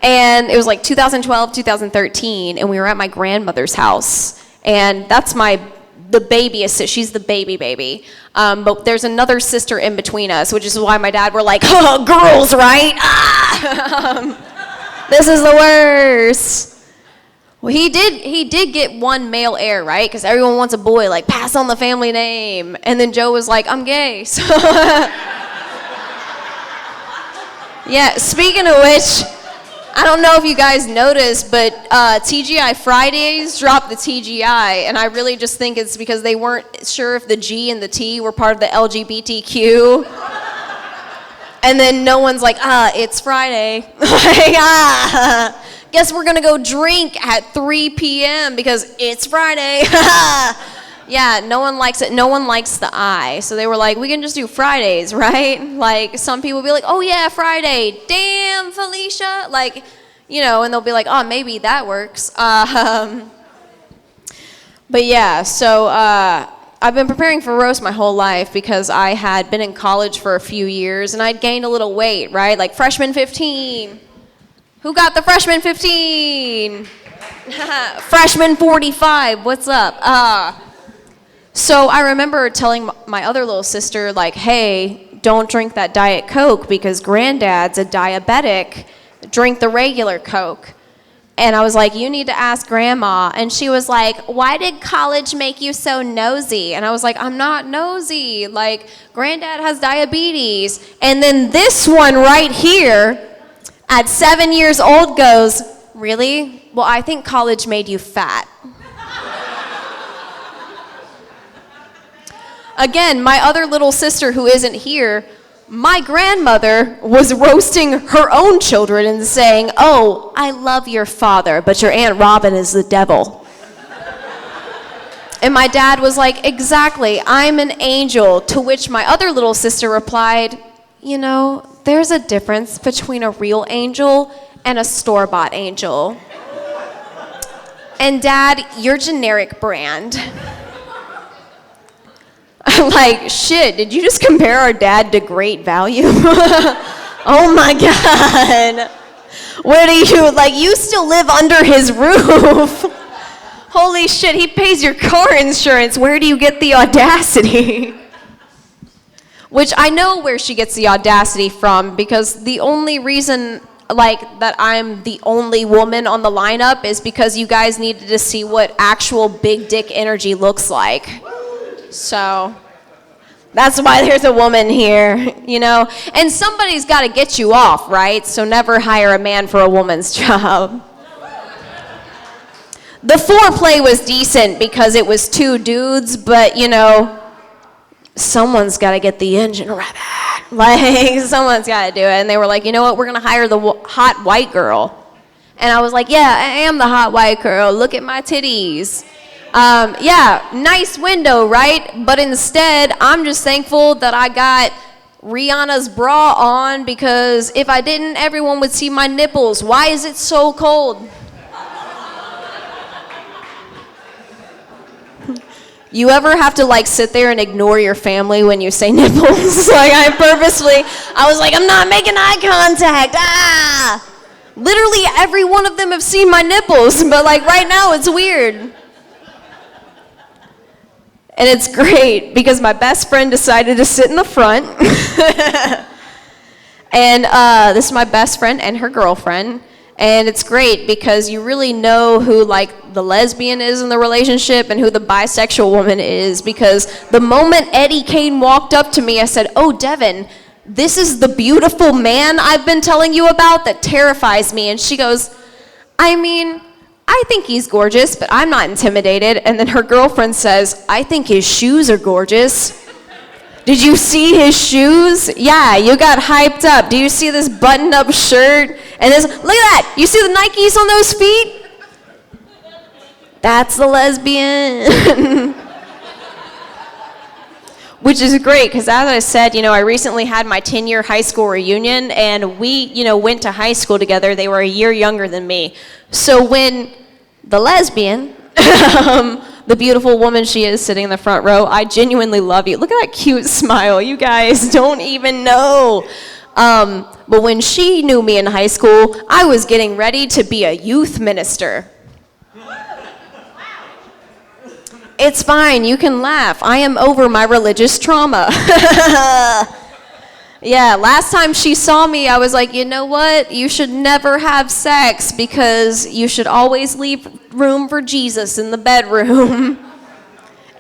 And it was like 2012, 2013, and we were at my grandmother's house. And that's the baby, she's the baby. But there's another sister in between us, which is why my dad were like, oh, girls, right? Ah! This is the worst. Well, he did get one male heir, right? Because everyone wants a boy, like, pass on the family name. And then Joe was like, I'm gay. So yeah, speaking of which, I don't know if you guys noticed, but TGI Fridays dropped the TGI, and I really just think it's because they weren't sure if the G and the T were part of the LGBTQ. And then no one's like, it's Friday. Like, guess we're gonna go drink at 3 p.m. because it's Friday. Yeah, no one likes it. No one likes the I. So they were like, we can just do Fridays, right? Like, some people be like, oh yeah, Friday. Damn, Felicia. Like, you know, and they'll be like, oh, maybe that works. But yeah, so I've been preparing for roast my whole life because I had been in college for a few years and I'd gained a little weight, right? Like freshman 15. Who got the freshman 15? Freshman 45, what's up? So I remember telling my other little sister, like, hey, don't drink that Diet Coke because Granddad's a diabetic. Drink the regular Coke. And I was like, you need to ask Grandma. And she was like, why did college make you so nosy? And I was like, I'm not nosy. Like, Granddad has diabetes. And then this one right here, at 7 years old, goes, really? Well, I think college made you fat. Again, my other little sister who isn't here, my grandmother was roasting her own children and saying, oh, I love your father, but your Aunt Robin is the devil. And my dad was like, exactly, I'm an angel. To which my other little sister replied, you know, there's a difference between a real angel and a store-bought angel. And Dad, you're generic brand. Like, shit, did you just compare our dad to Great Value? Oh my God. Where do you, like, you still live under his roof. Holy shit, he pays your car insurance. Where do you get the audacity? Which I know where she gets the audacity from, because the only reason, like, that I'm the only woman on the lineup is because you guys needed to see what actual big dick energy looks like. So that's why there's a woman here, you know? And somebody's got to get you off, right? So never hire a man for a woman's job. The foreplay was decent because it was two dudes, but, you know, someone's got to get the engine revving. Like, someone's got to do it. And they were like, you know what? We're going to hire the hot white girl. And I was like, yeah, I am the hot white girl. Look at my titties. Yeah, nice window, right? But instead, I'm just thankful that I got Rihanna's bra on, because if I didn't, everyone would see my nipples. Why is it so cold? You ever have to, like, sit there and ignore your family when you say nipples? Like, I was like, I'm not making eye contact. Ah! Literally every one of them have seen my nipples, but like right now it's weird. And it's great because my best friend decided to sit in the front. And this is my best friend and her girlfriend. And it's great because you really know who like the lesbian is in the relationship and who the bisexual woman is, because the moment Eddie Kane walked up to me, I said, "Oh, Devin, this is the beautiful man I've been telling you about that terrifies me." And she goes, "I mean, I think he's gorgeous, but I'm not intimidated." And then her girlfriend says, "I think his shoes are gorgeous." Did you see his shoes? Yeah, you got hyped up. Do you see this buttoned-up shirt? And this, look at that. You see the Nikes on those feet? That's the lesbian. Which is great, because as I said, I recently had my 10-year high school reunion, and we, went to high school together. They were a year younger than me. So when the lesbian, the beautiful woman she is sitting in the front row, I genuinely love you. Look at that cute smile. You guys don't even know. But when she knew me in high school, I was getting ready to be a youth minister. It's fine, you can laugh. I am over my religious trauma. Yeah, last time she saw me, I was like, you know what? You should never have sex because you should always leave room for Jesus in the bedroom.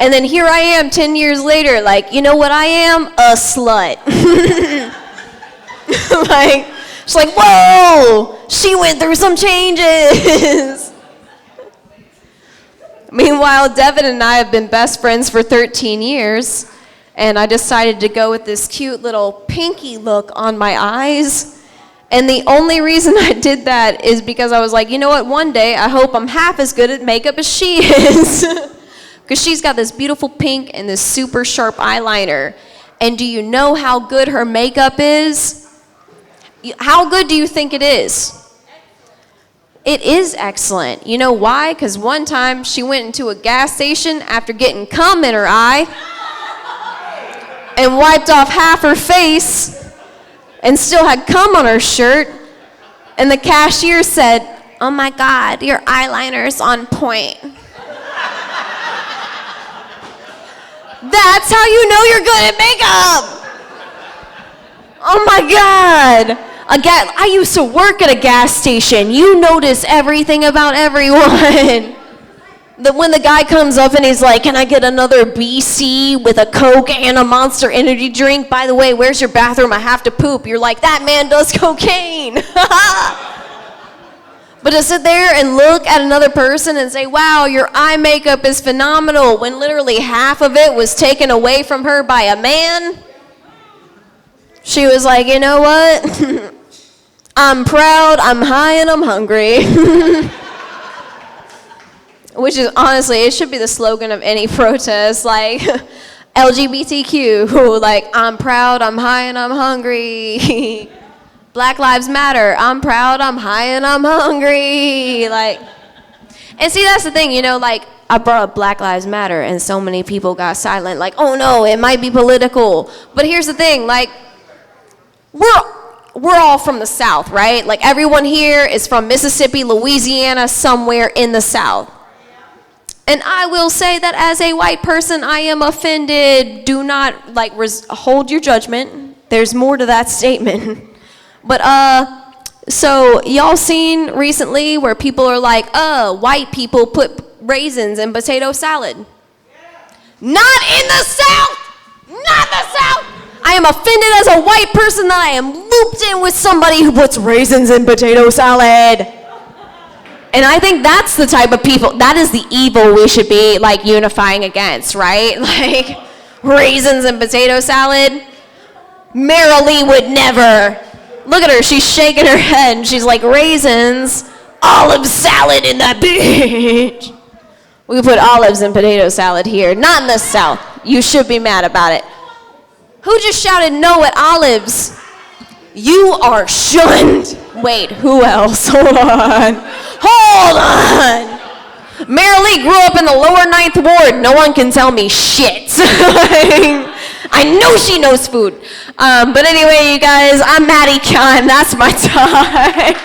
And then here I am 10 years later, like, you know what I am? A slut. Like, she's like, whoa, she went through some changes. Meanwhile, Devin and I have been best friends for 13 years. And I decided to go with this cute little pinky look on my eyes. And the only reason I did that is because I was like, you know what, one day I hope I'm half as good at makeup as she is. Because she's got this beautiful pink and this super sharp eyeliner. And do you know how good her makeup is? How good do you think it is? It is excellent. You know why? Because one time she went into a gas station after getting cum in her eye and wiped off half her face and still had cum on her shirt. And the cashier said, "Oh my God, your eyeliner's on point." That's how you know you're good at makeup. Oh my God. Again, I used to work at a gas station. You notice everything about everyone. When the guy comes up and he's like, "Can I get another BC with a Coke and a Monster Energy drink? By the way, where's your bathroom? I have to poop." You're like, that man does cocaine. But to sit there and look at another person and say, "Wow, your eye makeup is phenomenal," when literally half of it was taken away from her by a man, she was like, you know what? I'm proud, I'm high, and I'm hungry. Which is, honestly, it should be the slogan of any protest, like LGBTQ, like, I'm proud, I'm high, and I'm hungry. Black Lives Matter, I'm proud, I'm high, and I'm hungry. Like, and see, that's the thing, like, I brought up Black Lives Matter, and so many people got silent, like, oh no, it might be political. But here's the thing, like, we're all from the South, right? Like, everyone here is from Mississippi, Louisiana, somewhere in the South. And I will say that as a white person, I am offended. Do not, hold your judgment. There's more to that statement. But, so y'all seen recently where people are like, white people put raisins in potato salad. Not in the South! Not the South! I am offended as a white person that I am looped in with somebody who puts raisins in potato salad. And I think that's the type of people, that is the evil we should be, like, unifying against, right? Like, raisins and potato salad? Marilee would never. Look at her, she's shaking her head, and she's like, raisins, olive salad in that bitch. We could put olives in potato salad here, not in the South. You should be mad about it. Who just shouted no at olives? You are shunned. Wait, who else? Hold on. Marilee grew up in the lower 9th ward. No one can tell me shit. I know she knows food. But anyway, you guys, I'm Maddie Khan. That's my time.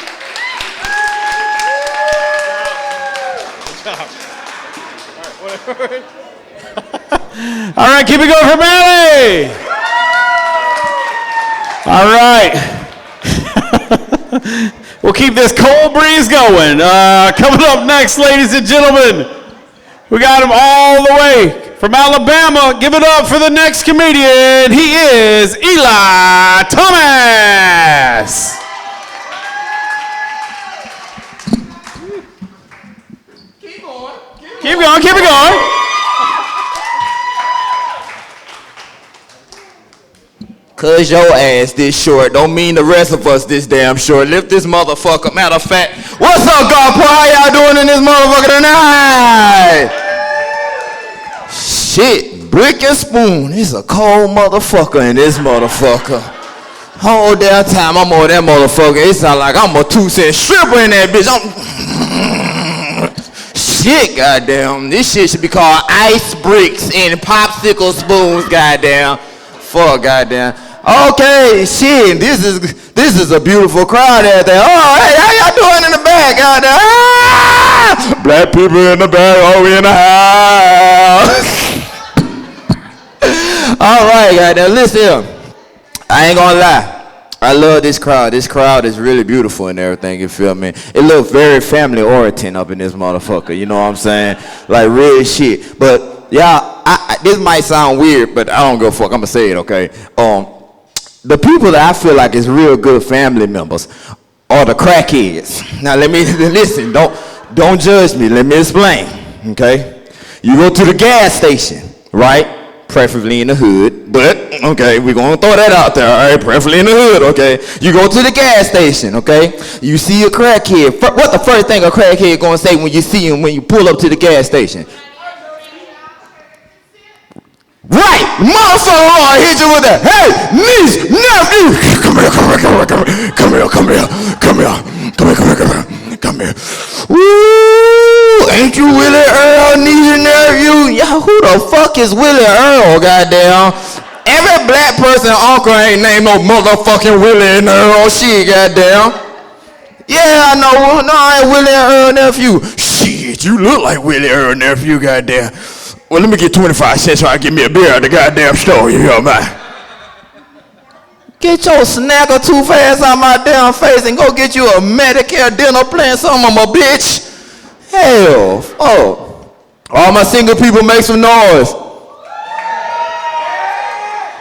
All right, keep it going for Manny. All right. We'll keep this cold breeze going. Coming up next, ladies and gentlemen, we got him all the way from Alabama. Give it up for the next comedian. He is Eli Thomas. Keep going, keep it going. Cause your ass this short don't mean the rest of us this damn short. Lift this motherfucker. Matter of fact, what's up, Godpaw? How y'all doing in this motherfucker tonight? Shit, brick and spoon. It's a cold motherfucker in this motherfucker. Whole damn time I'm on that motherfucker. It sound like I'm a 2-cent stripper in that bitch. Shit, goddamn. This shit should be called ice bricks and popsicle spoons, goddamn. Fuck, goddamn. Okay, shit. This is a beautiful crowd out there. Oh, hey, how y'all doing in the back, goddamn? Ah! Black people in the back, oh, we in the house. All right, goddamn. Listen here. I ain't gonna lie. I love this crowd. This crowd is really beautiful and everything, you feel me? It looks very family oriented up in this motherfucker, you know what I'm saying? Like real shit. But yeah, this might sound weird, but I don't give a fuck. I'ma say it, okay? The people that I feel like is real good family members are the crackheads. Now let me listen, don't judge me. Let me explain. Okay? You go to the gas station, right? Preferably in the hood, but okay, we're gonna throw that out there, all right? Preferably in the hood, okay? You go to the gas station, okay? You see a crackhead. What the first thing a crackhead gonna say when you see him when you pull up to the gas station? Right, motherfucker, I hit you with that. Hey, niece, nephew, come here. Woo, ain't you Willie Earl, niece and nephew? Yeah, who the fuck is Willie Earl, goddamn? Every black person uncle ain't named no motherfucking Willie and Earl, shit, goddamn. Yeah, I know, no, I ain't Willie Earl, nephew. Shit, you look like Willie Earl, nephew, goddamn. Well, let me get 25 cents so I can get me a beer at the goddamn store, you hear me? Get your snacker too fast out my damn face and go get you a Medicare dinner plan, something, I'm a bitch. Hell, oh. All my single people make some noise.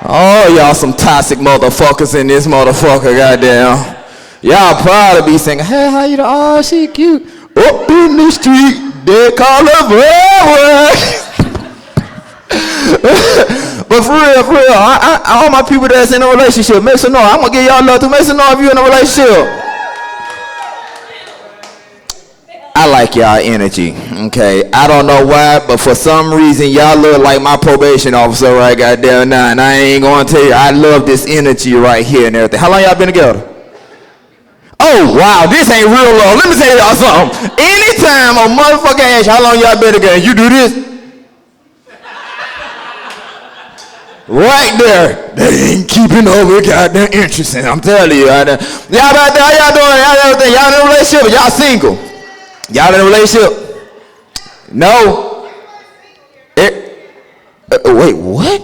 Oh, y'all some toxic motherfuckers in this motherfucker, goddamn. Y'all proud to be singing, hey, how you doing? Oh, she cute. Up in the street, they call her boy. But for real, all my people that's in a relationship, make some noise. I'm gonna give y'all love to make some noise if you in a relationship. I like y'all energy, okay? I don't know why, but for some reason, y'all look like my probation officer right goddamn now, and I ain't gonna tell you, I love this energy right here and everything. How long y'all been together? Oh, wow, this ain't real love. Let me tell y'all something. Anytime a motherfucker asks how long y'all been together, you do this. Right there, they ain't keeping up with goddamn interesting. I'm telling you, y'all out there, how y'all doing? Y'all everything? Y'all in a relationship? Y'all single? Y'all in a relationship? No. Wait, what?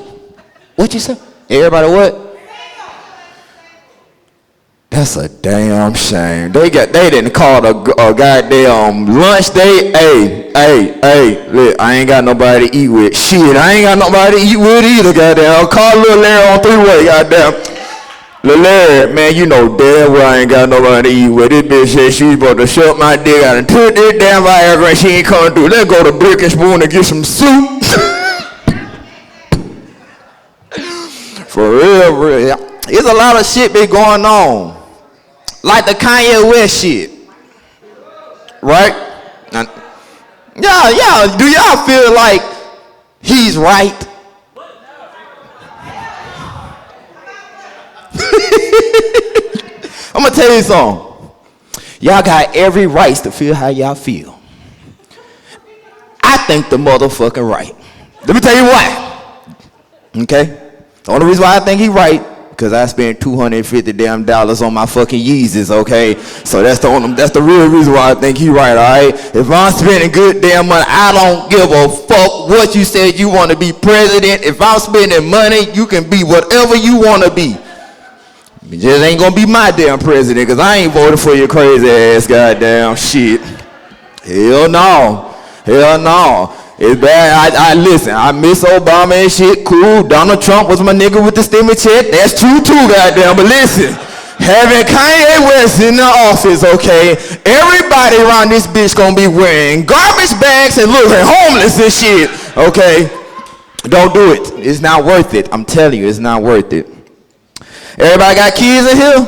What you say? Everybody what? That's a damn shame. They didn't call a goddamn lunch date. Hey, look, I ain't got nobody to eat with. Shit, I ain't got nobody to eat with either, goddamn. Call Lil Larry on 3-way, goddamn. Lil Larry, man, you know damn well I ain't got nobody to eat with. This bitch said she was supposed to shut my dick out and took this damn Viagra and she ain't coming through. Let's go to Brick and Spoon and get some soup. For real. There's a lot of shit been going on. Like the Kanye West shit. Right? Yeah, do y'all feel like he's right? I'm gonna tell you something. Y'all got every right to feel how y'all feel. I think the motherfucking right. Let me tell you why. Okay? The only reason why I think he's right, Cause I spent $250 damn on my fucking Yeezys, okay? So that's the real reason why I think he right, all right? If I'm spending good damn money, I don't give a fuck what you said you want to be president. If I'm spending money, you can be whatever you want to be. You just ain't gonna be my damn president, cause I ain't voted for your crazy ass goddamn shit. Hell no. Hell no. It's bad. I listen, I miss Obama and shit, cool. Donald Trump was my nigga with the stimmy check. That's true too, goddamn. But listen, having Kanye West in the office, okay, everybody around this bitch gonna be wearing garbage bags and looking homeless and shit, okay? Don't do it. It's not worth it. I'm telling you, it's not worth it. Everybody got kids in here?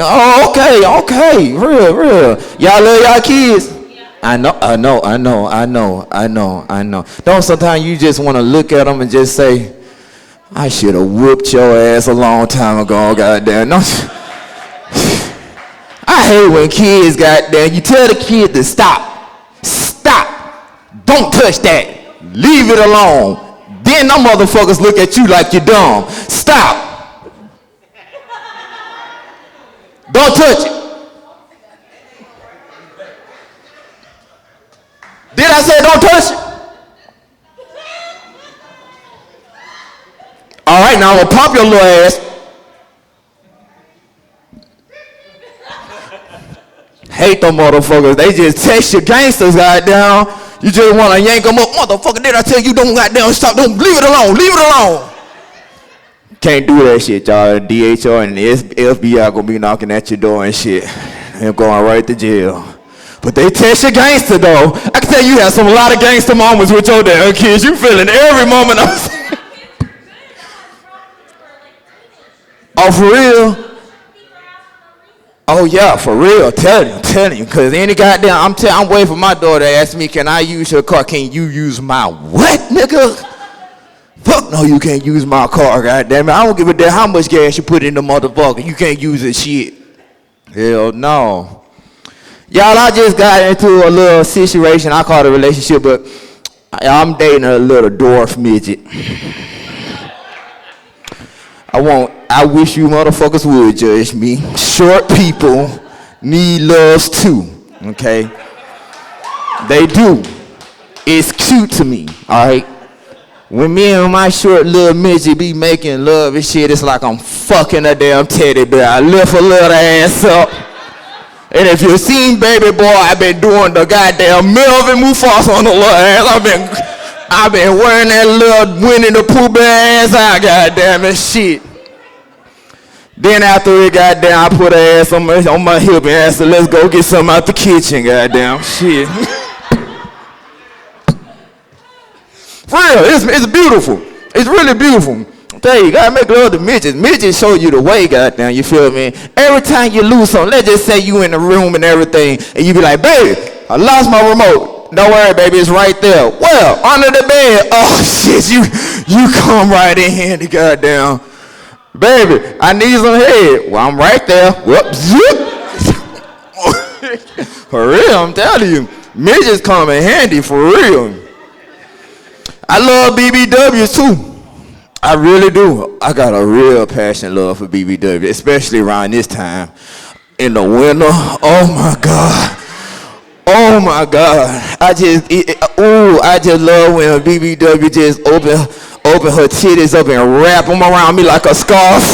Oh, okay. Real. Y'all love y'all kids? I know. Don't sometimes you just want to look at them and just say, I should have whooped your ass a long time ago, goddamn. No. I hate when kids, goddamn, you tell the kid to stop. Don't touch that. Leave it alone. Then them motherfuckers look at you like you're dumb. Stop. Don't touch it. Did I say don't touch it? All right, now I'm gonna pop your little ass. Hate them motherfuckers. They just text your gangsters, goddamn. You just wanna yank them up, motherfucker. Did I tell you don't goddamn stop? Don't leave it alone. Leave it alone. Can't do that shit, y'all. DHR and the FBI gonna be knocking at your door and shit. And going right to jail. But they test your gangster though. I can tell you had a lot of gangster moments with your damn kids. You feeling every moment of it. Oh, for real? Oh yeah, for real. Telling you. Cause any goddamn, I'm waiting for my daughter to ask me, can I use your car? Can you use my what, nigga? Fuck no, you can't use my car, goddamn it. I don't give a damn how much gas you put in the motherfucker. You can't use it, shit. Hell no. Y'all, I just got into a little situation. I call it a relationship, but I'm dating a little dwarf midget. I wish you motherfuckers would judge me. Short people need loves too, okay? They do. It's cute to me, all right? When me and my short little midget be making love and shit, it's like I'm fucking a damn teddy bear. I lift a little ass up. And if you've seen Baby Boy, I've been doing the goddamn Melvin Mufasa on the little ass. I've been wearing that little Winnie the Pooh bear ass out, goddamn it, shit. Then after it, goddamn, I put her ass on my hip and asked her, let's go get something out the kitchen, goddamn, shit. For real, it's beautiful. It's really beautiful. I tell you, you gotta make love to midgets. Midgets show you the way, goddamn, you feel me? Every time you lose something, let's just say you in the room and everything, and you be like, baby, I lost my remote. Don't worry, baby, it's right there. Well, under the bed. Oh, shit, you come right in handy, goddamn. Baby, I need some head. Well, I'm right there. Whoop, zip. For real, I'm telling you. Midgets come in handy, for real. I love BBWs too. I really do. I got a real passionate love for BBW, especially around this time. In the winter, oh my God. Oh my God. I just love when a BBW just open her titties up and wrap them around me like a scarf.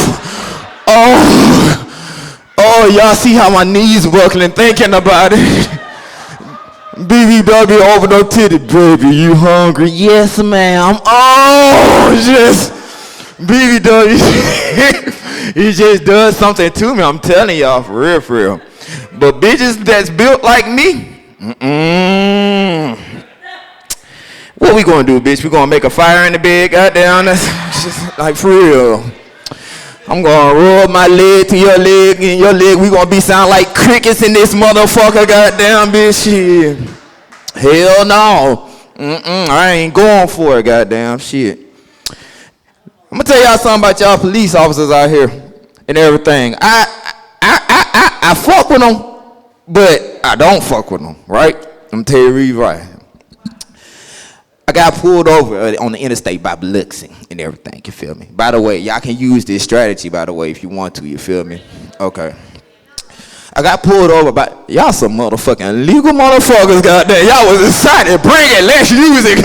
Oh, y'all see how my knees buckling thinking about it. BBW open up titty, baby, you hungry? Yes, ma'am. Oh, just BBW, he just does something to me. I'm telling y'all, for real. But bitches that's built like me, what we gonna do, bitch? We gonna make a fire in the bed, goddamn? That's just like for real. I'm gonna rub my leg to your leg and your leg. We gonna be sound like crickets in this motherfucker, goddamn bitch. Shit. Hell no. I ain't going for it, goddamn shit. I'm gonna tell y'all something about y'all police officers out here and everything. I fuck with them, but I don't fuck with them, right? I'm gonna tell you right. I got pulled over on the interstate by Biloxi and everything, you feel me? By the way, y'all can use this strategy, by the way, if you want to, you feel me? Okay. I got pulled over by, y'all some motherfucking legal motherfuckers, goddamn. Y'all was excited, bring it, let's use it.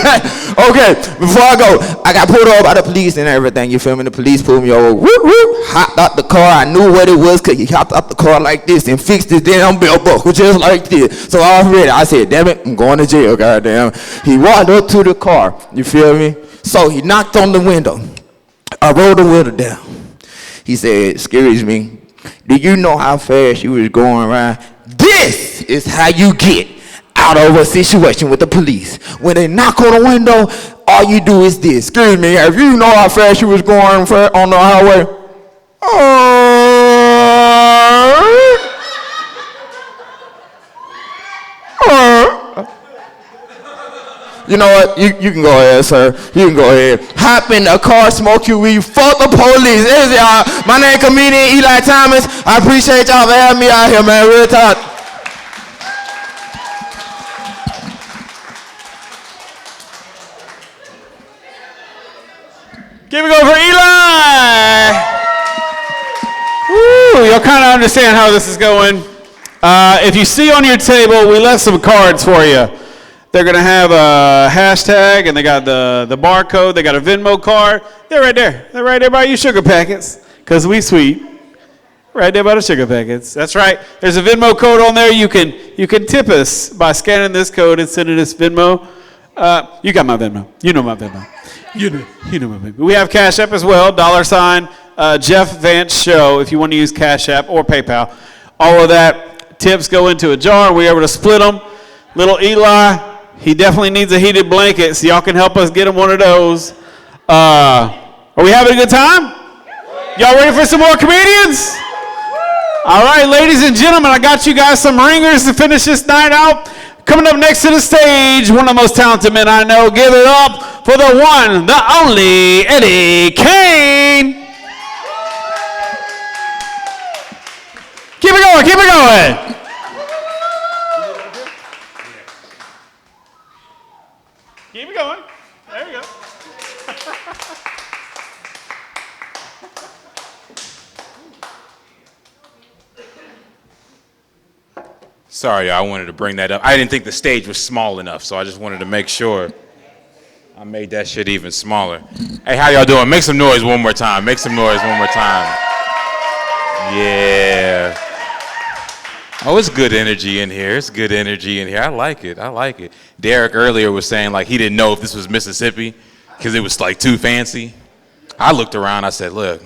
Okay, before I go, I got pulled over by the police and everything, you feel me? The police pulled me over, whoop, whoop, hopped out the car. I knew what it was because he hopped out the car like this and fixed his damn belt buckle just like this. So already, I said, damn it, I'm going to jail, goddamn. He walked up to the car, you feel me? So he knocked on the window. I rolled the window down. He said, excuse me, do you know how fast you was going around? This is how you get out of a situation with the police. When they knock on the window, all you do is this. Excuse me, if you know how fast you was going on the highway, you know what? You can go ahead, sir. You can go ahead. Hop in the car, smoke your weed, fuck the police. This is y'all. My name comedian Eli Thomas. I appreciate y'all for having me out here, man. Real talk. Give it go for Eli. Woo, you'll kind of understand how this is going. If you see on your table, we left some cards for you. They're going to have a hashtag, and they got the barcode. They got a Venmo card. They're right there. They're right there by your sugar packets, because we sweet. Right there by the sugar packets. That's right. There's a Venmo code on there. You can tip us by scanning this code and sending us Venmo. You got my Venmo. You know my Venmo. You know my Venmo. We have Cash App as well, $ Jeff Vance Show, if you want to use Cash App or PayPal. All of that tips go into a jar. We're able to split them. Little Eli, he definitely needs a heated blanket, so y'all can help us get him one of those. Are we having a good time? Y'all ready for some more comedians? All right, ladies and gentlemen, I got you guys some ringers to finish this night out. Coming up next to the stage, one of the most talented men I know. Give it up for the one, the only Eddie Kane. Keep it going, keep it going. Keep it going. There we go. Sorry, I wanted to bring that up. I didn't think the stage was small enough, so I just wanted to make sure I made that shit even smaller. Hey, how y'all doing? Make some noise one more time. Make some noise one more time. Yeah. Oh, it's good energy in here. It's good energy in here. I like it. I like it. Derek earlier was saying like he didn't know if this was Mississippi because it was like too fancy. I looked around. I said, look,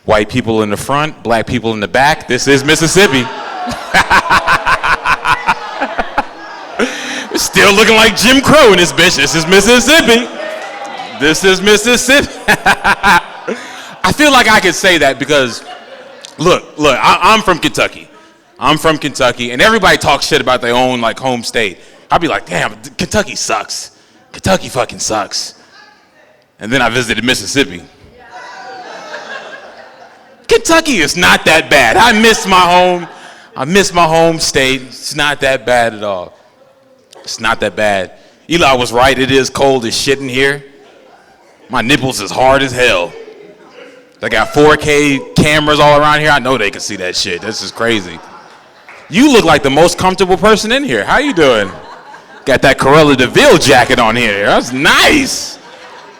white people in the front, black people in the back. This is Mississippi. Still looking like Jim Crow in this bitch. This is Mississippi. This is Mississippi. I feel like I could say that because, look, I'm from Kentucky. I'm from Kentucky, and everybody talks shit about their own like home state. I'd be like, damn, Kentucky sucks. Kentucky fucking sucks. And then I visited Mississippi. Kentucky is not that bad. I miss my home state. It's not that bad at all. It's not that bad. Eli was right. It is cold as shit in here. My nipples is hard as hell. They got 4K cameras all around here. I know they can see that shit. This is crazy. You look like the most comfortable person in here. How you doing? Got that Cruella de Vil jacket on here. That's nice.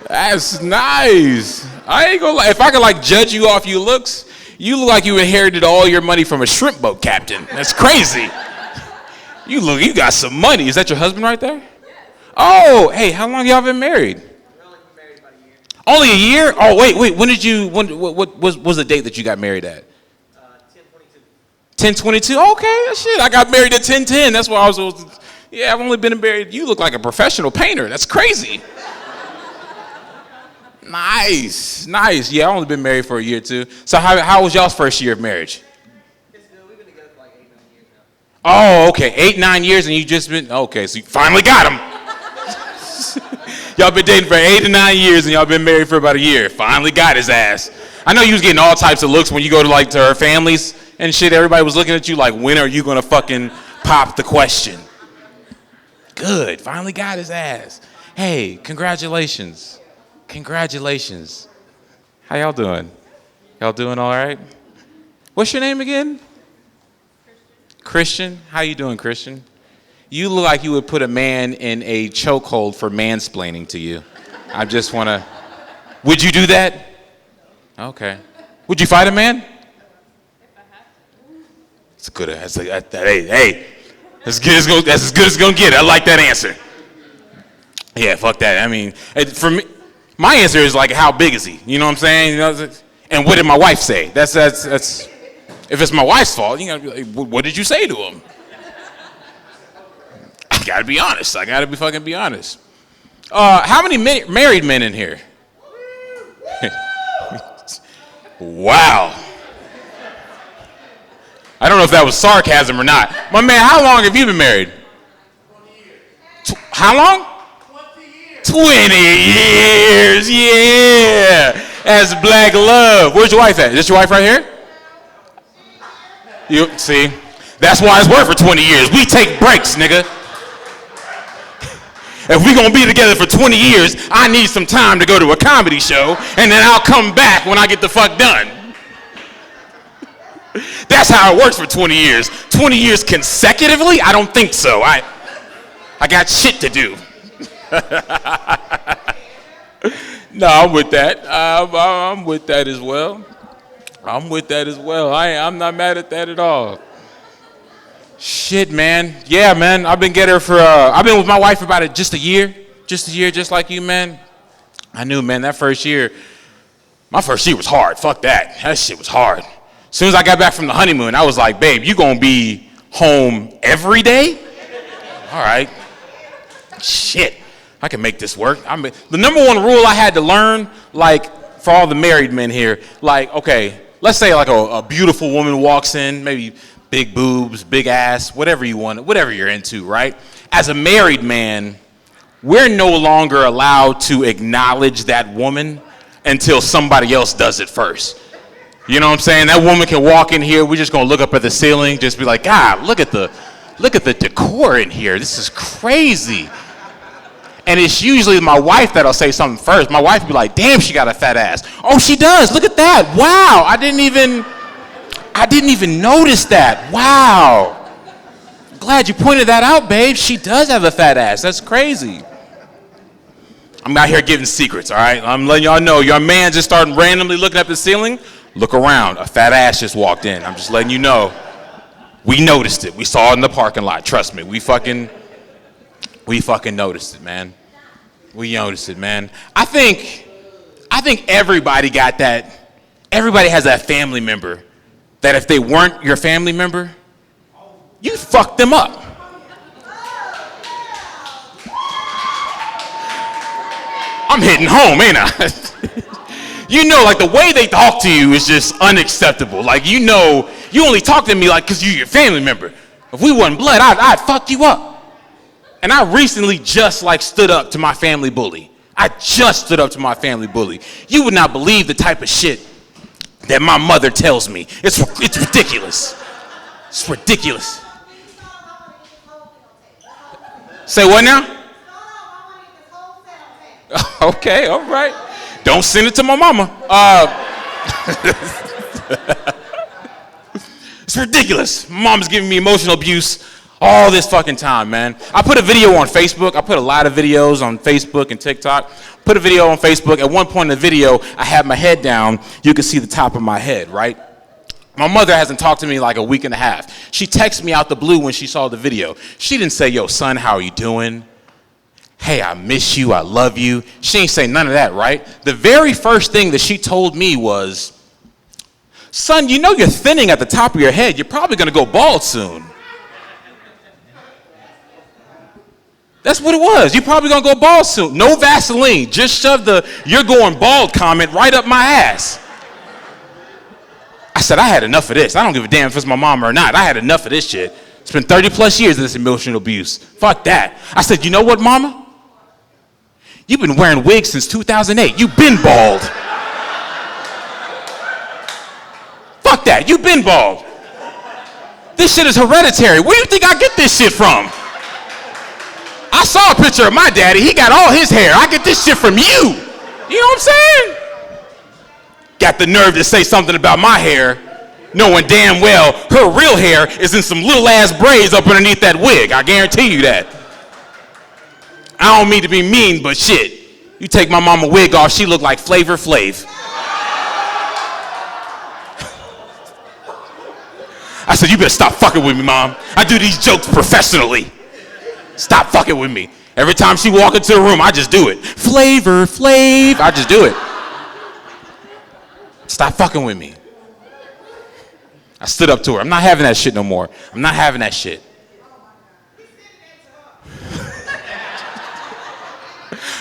That's nice. I ain't gonna lie. If I could like judge you off your looks, you look like you inherited all your money from a shrimp boat captain. That's crazy. You got some money. Is that your husband right there? Oh, hey, how long y'all been married? We've only been married about a year. Only a year? Oh, wait. What was the date that you got married at? 10/22. Okay, shit. I got married at 10/10. That's why I was. Yeah, I've only been married. You look like a professional painter. That's crazy. Nice. Yeah, I've only been married for a year too. So how was y'all's first year of marriage? We've been together for like 8-9 years now. Oh, okay. 8-9 years, and you just been okay. So you finally got him. Y'all been dating for 8 to 9 years, and y'all been married for about a year. Finally got his ass. I know you was getting all types of looks when you go to her families and shit. Everybody was looking at you like, when are you gonna fucking pop the question? Good. Finally got his ass. Hey, congratulations. Congratulations. How y'all doing? Y'all doing all right? What's your name again? Christian. How you doing, Christian? You look like you would put a man in a chokehold for mansplaining to you. I just want to... Would you do that? Okay. Would you fight a man? It's good. Hey, that's as good as it's gonna get. I like that answer. Yeah, fuck that. I mean, for me, my answer is like, how big is he? You know what I'm saying? You know, and what did my wife say? That's. If it's my wife's fault, you gotta be like, what did you say to him? I gotta be honest. I gotta be honest. How many married men in here? Wow. I don't know if that was sarcasm or not. My man, how long have you been married? 20 years. How long? 20 years. 20 years, yeah. That's black love. Where's your wife at? Is this your wife right here? You see? That's why it's worked for 20 years. We take breaks, nigga. If we gonna be together for 20 years, I need some time to go to a comedy show, and then I'll come back when I get the fuck done. That's how it works for 20 years. 20 years consecutively? I don't think so. I got shit to do. No, I'm with that. I'm with that as well. I'm with that as well. I'm not mad at that at all. Shit, man. Yeah, man. I've been with my wife for about just a year, just like you, man. I knew, man, my first year was hard. Fuck that. That shit was hard. As soon as I got back from the honeymoon, I was like, babe, you gonna be home every day? All right. Shit, I can make this work. The number one rule I had to learn, like, for all the married men here, like, okay, let's say like a beautiful woman walks in, maybe big boobs, big ass, whatever you want, whatever you're into, right? As a married man, we're no longer allowed to acknowledge that woman until somebody else does it first. You know what I'm saying? That woman can walk in here, we're just gonna look up at the ceiling, just be like, God, look at the decor in here. This is crazy. And it's usually my wife that'll say something first. My wife will be like, damn, she got a fat ass. Oh, she does. Look at that. Wow. I didn't even notice that. Wow. Glad you pointed that out, babe. She does have a fat ass. That's crazy. I'm out here giving secrets, all right? I'm letting y'all know. Your man just started randomly looking up the ceiling. Look around. A fat ass just walked in. I'm just letting you know. We noticed it. We saw it in the parking lot. Trust me. We fucking noticed it, man. We noticed it, man. I think everybody got that. Everybody has that family member that if they weren't your family member, you fucked them up. I'm hitting home, ain't I? You know, like the way they talk to you is just unacceptable. Like, you know, you only talk to me like because you're your family member. If we wasn't blood, I'd fuck you up. And I recently just like stood up to my family bully. I just stood up to my family bully. You would not believe the type of shit that my mother tells me. It's ridiculous. It's ridiculous. Say what now? Okay, all right. Don't send it to my mama. It's ridiculous. My mom's giving me emotional abuse all this fucking time, man. I put a video on Facebook. I put a lot of videos on Facebook and TikTok. Put a video on Facebook. At one point in the video, I had my head down. You can see the top of my head, right? My mother hasn't talked to me like a week and a half. She texted me out the blue when she saw the video. She didn't say, yo, son, how are you doing? Hey, I miss you. I love you. She ain't say none of that, right? The very first thing that she told me was, son, you know you're thinning at the top of your head. You're probably going to go bald soon. That's what it was. You're probably going to go bald soon. No Vaseline. Just shove the you're going bald comment right up my ass. I said, I had enough of this. I don't give a damn if it's my mom or not. I had enough of this shit. It's been 30 plus years of this emotional abuse. Fuck that. I said, you know what, mama? You've been wearing wigs since 2008. You've been bald. Fuck that. You've been bald. This shit is hereditary. Where do you think I get this shit from? I saw a picture of my daddy. He got all his hair. I get this shit from you. You know what I'm saying? Got the nerve to say something about my hair, knowing damn well her real hair is in some little ass braids up underneath that wig. I guarantee you that. I don't mean to be mean, but shit. You take my mama wig off, she look like Flavor Flav. I said, you better stop fucking with me, Mom. I do these jokes professionally. Stop fucking with me. Every time she walk into the room, I just do it. Flavor Flav. I just do it. Stop fucking with me. I stood up to her. I'm not having that shit no more. I'm not having that shit.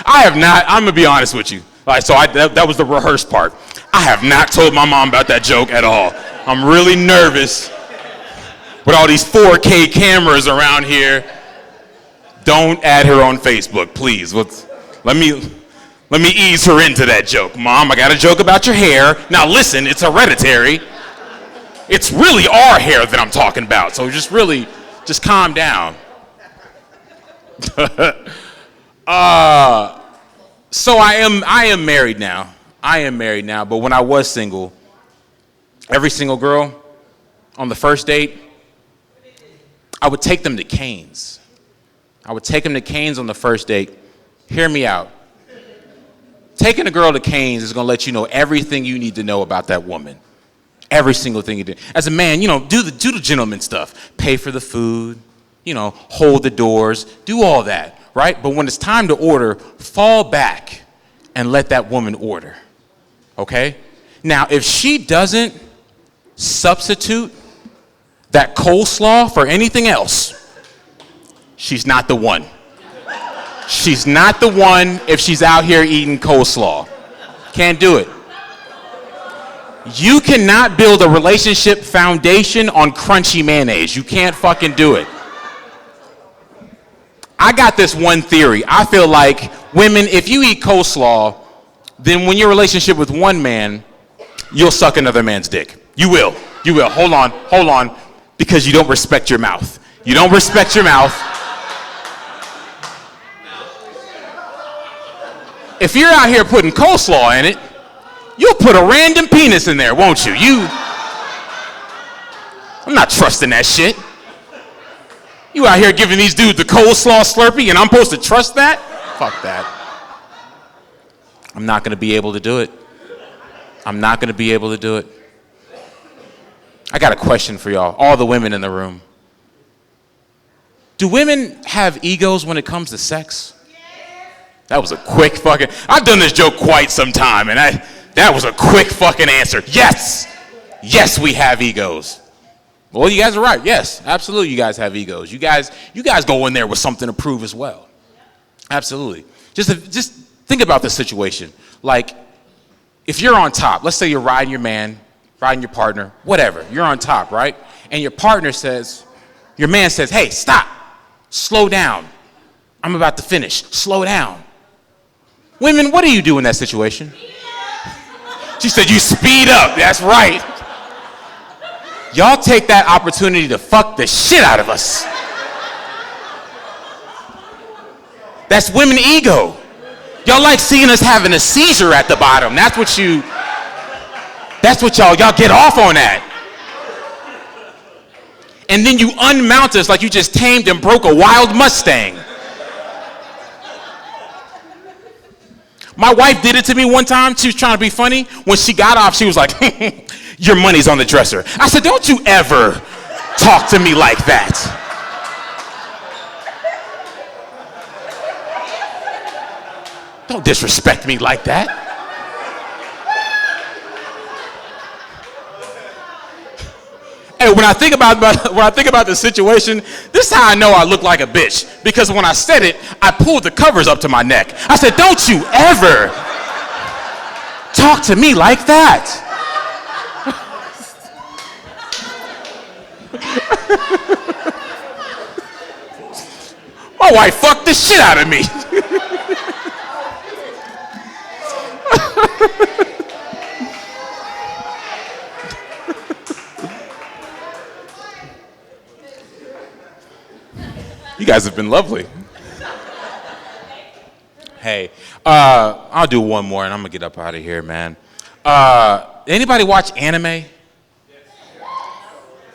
I have not, I'm gonna be honest with you. Like, so that was the rehearsed part. I have not told my mom about that joke at all. I'm really nervous with all these 4K cameras around here. Don't add her on Facebook, please. Let me ease her into that joke. Mom, I got a joke about your hair. Now listen, it's hereditary. It's really our hair that I'm talking about. So just calm down. So I am married now. I am married now, but when I was single, every single girl on the first date, I would take them to Cane's. I would take them to Cane's on the first date. Hear me out. Taking a girl to Cane's is gonna let you know everything you need to know about that woman. Every single thing you do. As a man, you know, do the gentleman stuff. Pay for the food, you know, hold the doors, do all that, right? But when it's time to order, fall back and let that woman order, okay? Now, if she doesn't substitute that coleslaw for anything else, she's not the one. She's not the one if she's out here eating coleslaw. Can't do it. You cannot build a relationship foundation on crunchy mayonnaise. You can't fucking do it. I got this one theory. I feel like women, if you eat coleslaw, then when your relationship with one man, you'll suck another man's dick. You will. You will. Hold on. Because you don't respect your mouth. You don't respect your mouth. If you're out here putting coleslaw in it, you'll put a random penis in there, won't you? I'm not trusting that shit. You out here giving these dudes the coleslaw Slurpee and I'm supposed to trust that? Fuck that. I'm not gonna be able to do it. I'm not gonna be able to do it. I got a question for y'all, all the women in the room. Do women have egos when it comes to sex? That was a quick fucking, I've done this joke quite some time and that was a quick fucking answer. Yes. Yes, we have egos. Well, you guys are right. Yes, absolutely you guys have egos. You guys go in there with something to prove as well. Absolutely. Just think about this situation. Like, if you're on top, let's say you're riding your man, riding your partner, whatever. You're on top, right? And your man says, hey, stop. Slow down. I'm about to finish. Slow down. Women, what do you do in that situation? She said, you speed up. That's right. Y'all take that opportunity to fuck the shit out of us. That's women ego. Y'all like seeing us having a seizure at the bottom. That's what y'all get off on that. And then you unmount us like you just tamed and broke a wild Mustang. My wife did it to me one time. She was trying to be funny. When she got off, she was like, your money's on the dresser. I said, don't you ever talk to me like that. Don't disrespect me like that. Hey, when I think about the situation, this is how I know I look like a bitch. Because when I said it, I pulled the covers up to my neck. I said, don't you ever talk to me like that. My wife fucked the shit out of me. You guys have been lovely. Hey, I'll do one more and I'm gonna get up out of here, man. Anybody watch anime?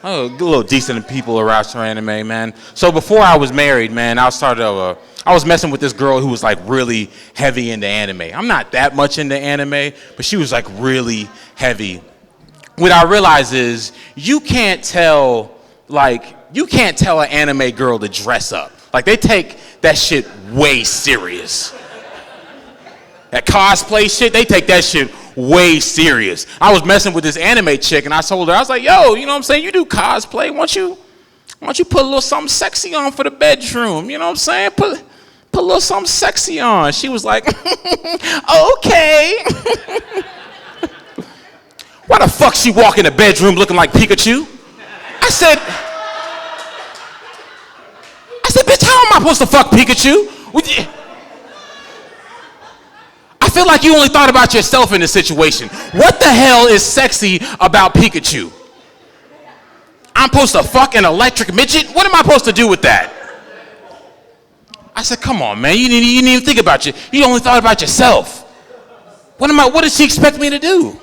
Oh, a little decent people around for anime, man. So before I was married, man, I was messing with this girl who was like really heavy into anime. I'm not that much into anime, but she was like really heavy. What I realized is you can't tell an anime girl to dress up. Like they take that shit way serious. That cosplay shit, they take that shit way serious. I was messing with this anime chick and I told her, I was like, yo, you know what I'm saying? You do cosplay. Why don't you put a little something sexy on for the bedroom? You know what I'm saying? Put a little something sexy on. She was like, okay. Why the fuck she walk in the bedroom looking like Pikachu? I said, bitch, how am I supposed to fuck Pikachu? I feel like you only thought about yourself in this situation. What the hell is sexy about Pikachu? I'm supposed to fuck an electric midget? What am I supposed to do with that? I said, come on, man. You didn't even think about you. You only thought about yourself. What did she expect me to do?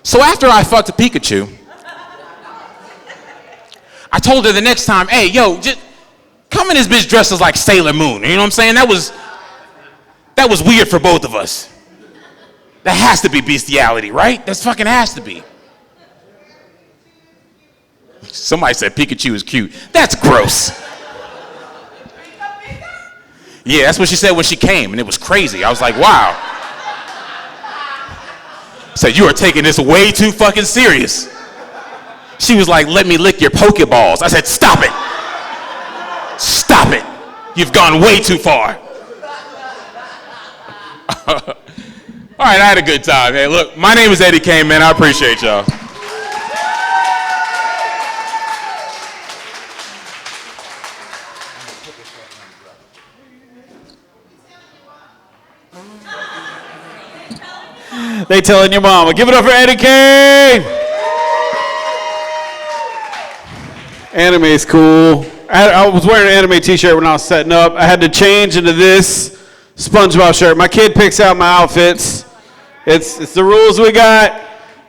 So after I fucked a Pikachu, I told her the next time, hey, yo, just come in this bitch dressed as like Sailor Moon. You know what I'm saying? That was weird for both of us. That has to be bestiality, right? That fucking has to be. Somebody said Pikachu is cute. That's gross. Yeah, that's what she said when she came, and it was crazy. I was like, wow. Said, you are taking this way too fucking serious. She was like, let me lick your Pokeballs. I said, stop it. Stop it. You've gone way too far. All right, I had a good time. Hey, look, my name is Eddie Kane, man. I appreciate y'all. They telling your mama. Give it up for Eddie Kane. Anime is cool. I was wearing an anime t-shirt when I was setting up. I had to change into this SpongeBob shirt. My kid picks out my outfits. It's the rules we got.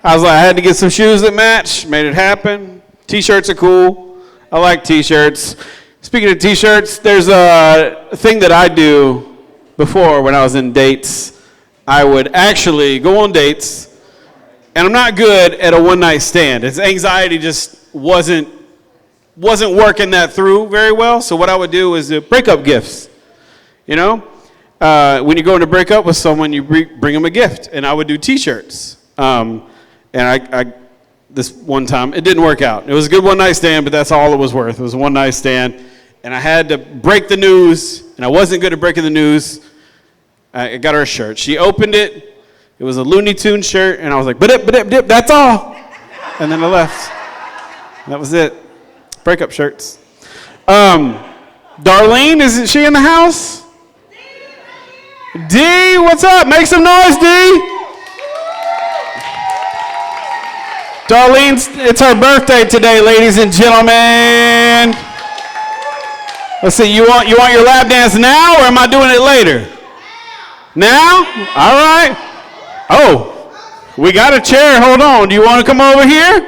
I was like, I had to get some shoes that match. Made it happen. T-shirts are cool. I like t-shirts. Speaking of t-shirts, there's a thing that I do before when I was in dates. I would actually go on dates, and I'm not good at a one-night stand. It's anxiety just wasn't working that through very well. So what I would do is breakup gifts. You know, when you go to break up with someone, you bring them a gift, and I would do T-shirts. And I this one time it didn't work out. It was a good one-night stand, but that's all it was worth. It was a one-night stand, and I had to break the news, and I wasn't good at breaking the news. I got her a shirt. She opened it. It was a Looney Tunes shirt, and I was like, "But that's all." And then I left. That was it. Breakup shirts. Darlene, isn't she in the house? D, what's up? Make some noise, D. Darlene, it's her birthday today, ladies and gentlemen. Let's see, you want your lap dance now, or am I doing it later? Now? All right. Oh, we got a chair. Hold on. Do you want to come over here?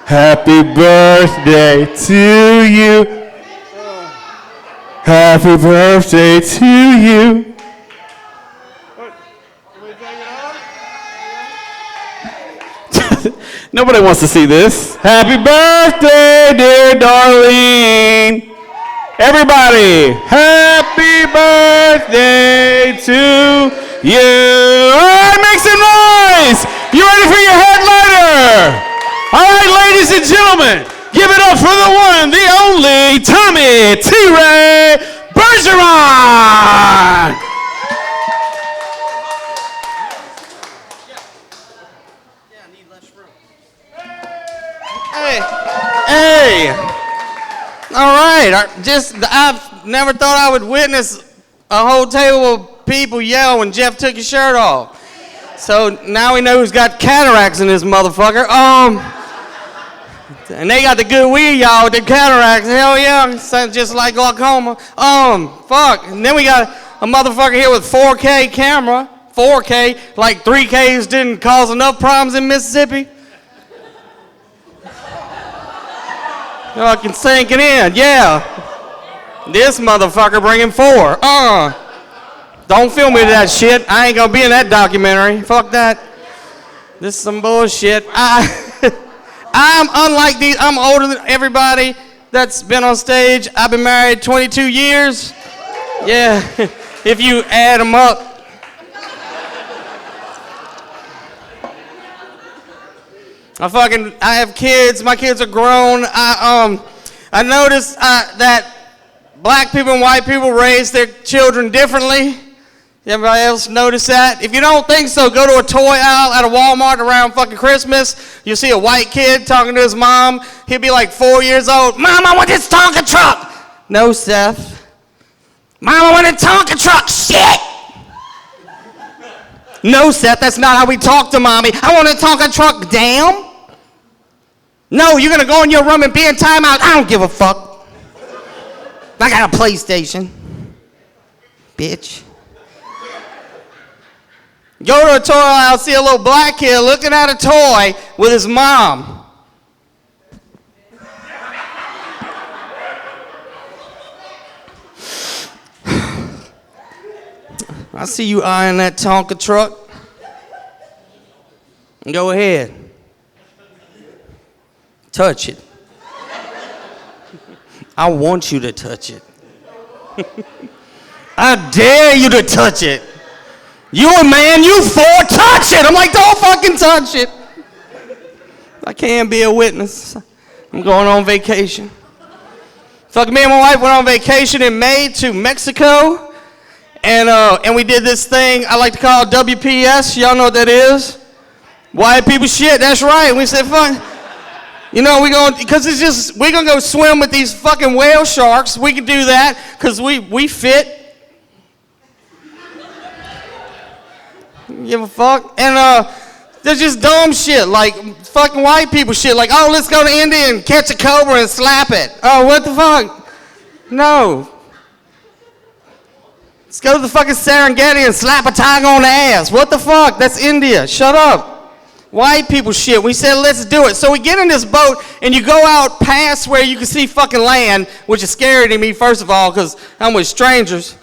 Happy birthday to you. Happy birthday to you. Nobody wants to see this. Happy birthday, dear Darlene. Everybody, happy birthday to you. All right, make some noise. You ready for your headliner? All right, ladies and gentlemen, give it up for the one, the only Tommy T. Ray Bergeron. Hey. All right. I've never thought I would witness a whole table of people yell when Jeff took his shirt off. So now we know who's got cataracts in this motherfucker. And they got the good weed, y'all, with the cataracts. Hell yeah, sounds just like glaucoma. Fuck. And then we got a motherfucker here with 4K camera. 4K, like 3Ks didn't cause enough problems in Mississippi. Fucking sinking in, yeah. This motherfucker bringing 4. Don't film me to that shit. I ain't gonna be in that documentary. Fuck that. This is some bullshit. I'm unlike these. I'm older than everybody that's been on stage. I've been married 22 years. Yeah, if you add them up. I have kids. My kids are grown. I noticed that black people and white people raise their children differently. Everybody else notice that? If you don't think so, go to a toy aisle at a Walmart around fucking Christmas. You'll see a white kid talking to his mom. He'll be like 4 years old. Mom, I want this Tonka truck. No, Seth. Mom, I want a Tonka truck. Shit. No, Seth, that's not how we talk to mommy. I want a Tonka truck. Damn. No, you're going to go in your room and be in timeout. I don't give a fuck. I got a PlayStation. Bitch. Go to a toy aisle, see a little black kid looking at a toy with his mom. I see you eyeing that Tonka truck. Go ahead. Touch it. I want you to touch it. I dare you to touch it. You a man, you 4, touch it. I'm like, don't fucking touch it. I can't be a witness. I'm going on vacation. Fuck, me and my wife went on vacation in May to Mexico. And we did this thing I like to call WPS. Y'all know what that is? White people shit, that's right. We said, fuck. You know, we're going to go swim with these fucking whale sharks. We can do that because we fit. Give a fuck. And there's just dumb shit, like fucking white people shit, like, oh, let's go to India and catch a cobra and slap it. Oh, what the fuck? No. Let's go to the fucking Serengeti and slap a tiger on the ass. What the fuck? That's India. Shut up. White people shit. We said, let's do it. So we get in this boat and you go out past where you can see fucking land, which is scary to me, first of all, because I'm with strangers.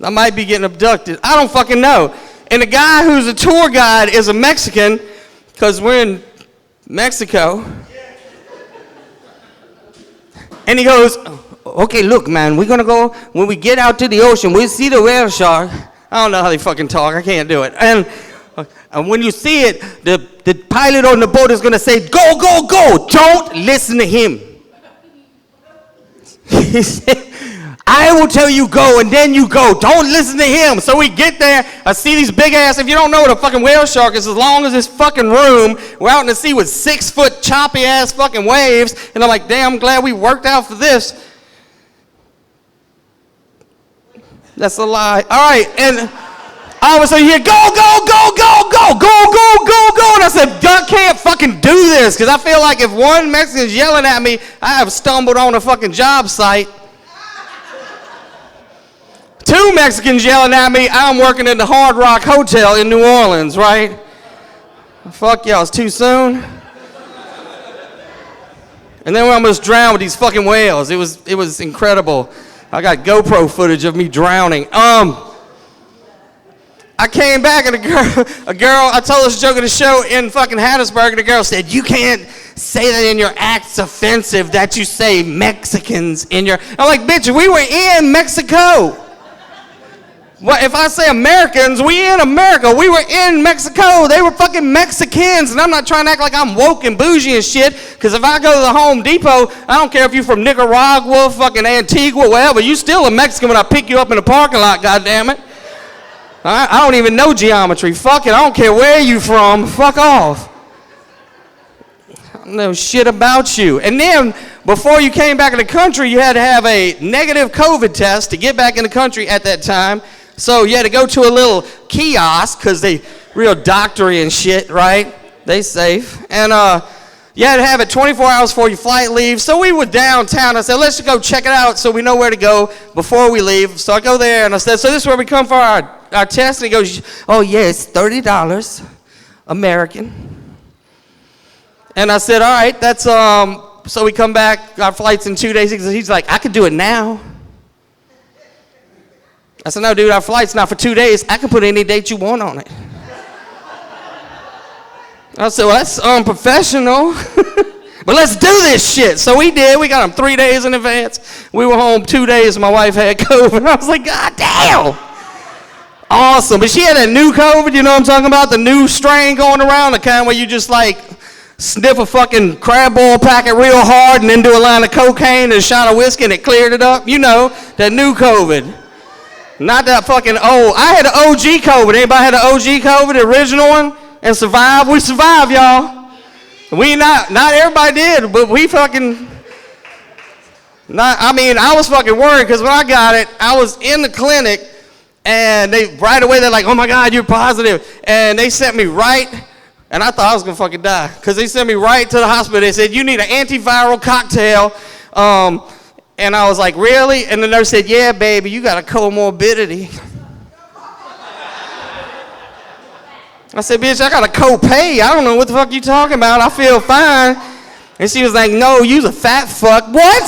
I might be getting abducted. I don't fucking know. And the guy who's a tour guide is a Mexican, because we're in Mexico. And he goes, okay, look, man, we're going to go, when we get out to the ocean, we'll see the whale shark. I don't know how they fucking talk. I can't do it. And when you see it, the pilot on the boat is going to say, go, go, go. Don't listen to him. He said, I will tell you go, and then you go. Don't listen to him. So we get there. I see these big ass, if you don't know what a fucking whale shark is, as long as this fucking room, we're out in the sea with 6 foot choppy ass fucking waves. And I'm like, damn, I'm glad we worked out for this. That's a lie. All right, and all of a sudden you hear, go, go, go, go, go, go, go, go, go. And I said, God can't fucking do this, because I feel like if one Mexican's yelling at me, I have stumbled on a fucking job site. 2 Mexicans yelling at me, I'm working at the Hard Rock Hotel in New Orleans, right? Fuck y'all, it's too soon. And then we almost drowned with these fucking whales. It was incredible. I got GoPro footage of me drowning. I came back and a girl, I told this joke at a show in fucking Hattiesburg, and the girl said, you can't say that in your act. It's offensive that you say Mexicans in your... I'm like, bitch, we were in Mexico. Well, if I say Americans, we in America. We were in Mexico. They were fucking Mexicans. And I'm not trying to act like I'm woke and bougie and shit. Because if I go to the Home Depot, I don't care if you're from Nicaragua, fucking Antigua, wherever. You still a Mexican when I pick you up in the parking lot, goddammit. I don't even know geometry. Fuck it. I don't care where you from. Fuck off. I don't know shit about you. And then, before you came back in the country, you had to have a negative COVID test to get back in the country at that time. So you had to go to a little kiosk, because they real doctory and shit, right? They safe. And You had to have it 24 hours before your flight leaves. So we were downtown. I said, let's go check it out so we know where to go before we leave. So I go there and I said, so this is where we come for our test? And he goes, oh yeah, it's $30 American. And I said, all right, that's, so we come back, our flight's in 2 days. He's like, I could do it now. I said, no, dude, our flight's not for 2 days. I can put any date you want on it. I said, well, that's unprofessional. But let's do this shit. So we did. We got them 3 days in advance. We were home 2 days. My wife had COVID. I was like, God damn. Awesome. But she had that new COVID, you know what I'm talking about? The new strain going around, the kind where you just like sniff a fucking crab boil packet real hard and then do a line of cocaine and a shot of whiskey and it cleared it up. You know, that new COVID. Not that fucking old. I had the OG COVID. Anybody had the OG COVID, the original one? And survive. We survived, y'all. We not everybody did, but we fucking I was fucking worried because when I got it, I was in the clinic and they right away they're like, oh my God, you're positive. And they sent me right, and I thought I was gonna fucking die. Because they sent me right to the hospital. They said, you need an antiviral cocktail. And I was like, really? And the nurse said, yeah, baby, you got a comorbidity. I said, bitch, I got a copay. I don't know what the fuck you talking about. I feel fine. And she was like, no, you's a fat fuck. What?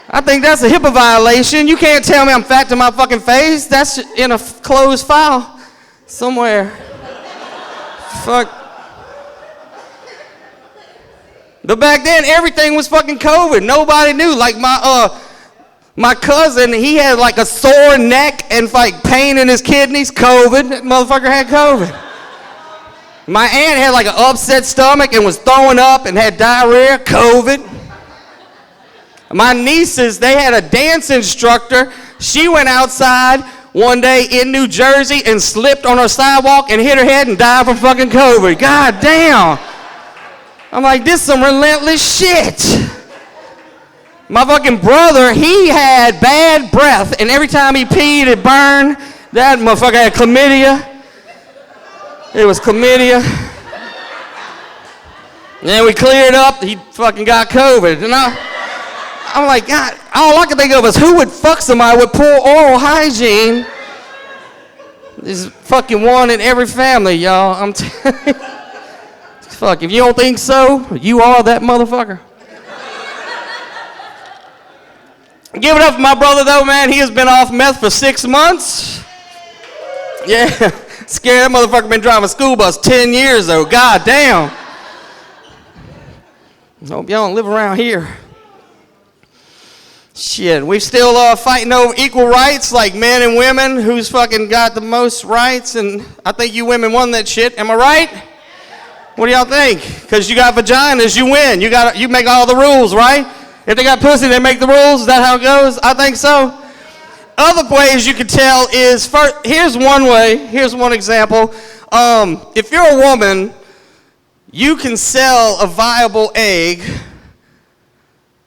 I think that's a HIPAA violation. You can't tell me I'm fat to my fucking face. That's in a closed file somewhere. Fuck. But back then, everything was fucking COVID. Nobody knew. Like my cousin, he had like a sore neck and like pain in his kidneys, COVID. That motherfucker had COVID. My aunt had like an upset stomach and was throwing up and had diarrhea, COVID. My nieces, they had a dance instructor. She went outside one day in New Jersey and slipped on her sidewalk and hit her head and died from fucking COVID. God damn. I'm like, this is some relentless shit. My fucking brother, he had bad breath, and every time he peed, it burned. That motherfucker had chlamydia. It was chlamydia. And then we cleared up, he fucking got COVID. And I'm like, God, all I can think of is who would fuck somebody with poor oral hygiene? There's fucking one in every family, y'all. I'm telling you. Fuck, if you don't think so, you are that motherfucker. Give it up for my brother, though, man. He has been off meth for 6 months. Yeah, scared that motherfucker been driving a school bus 10 years, though. God damn. Hope y'all don't live around here. Shit, we still fighting over equal rights, like men and women. Who's fucking got the most rights? And I think you women won that shit. Am I right? What do y'all think? Because you got vaginas, you win. You make all the rules, right? If they got pussy, they make the rules. Is that how it goes? I think so. Other ways you can tell is, first, here's one way. Here's one example. If you're a woman, you can sell a viable egg,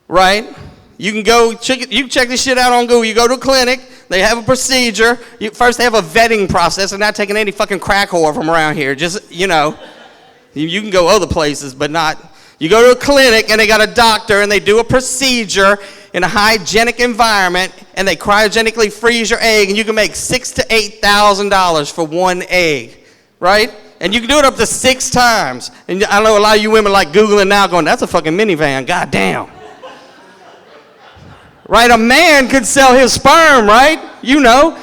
right? You can go, you can check this shit out on Google. You go to a clinic. They have a procedure. First, they have a vetting process. They're not taking any fucking crack whore from around here. Just, you know, you can go other places, but not. You go to a clinic and they got a doctor and they do a procedure in a hygienic environment and they cryogenically freeze your egg and you can make $6,000 to $8,000 for one egg, right? And you can do it up to 6 times. And I know a lot of you women like Googling now going, that's a fucking minivan, goddamn. Right, a man could sell his sperm, right? You know.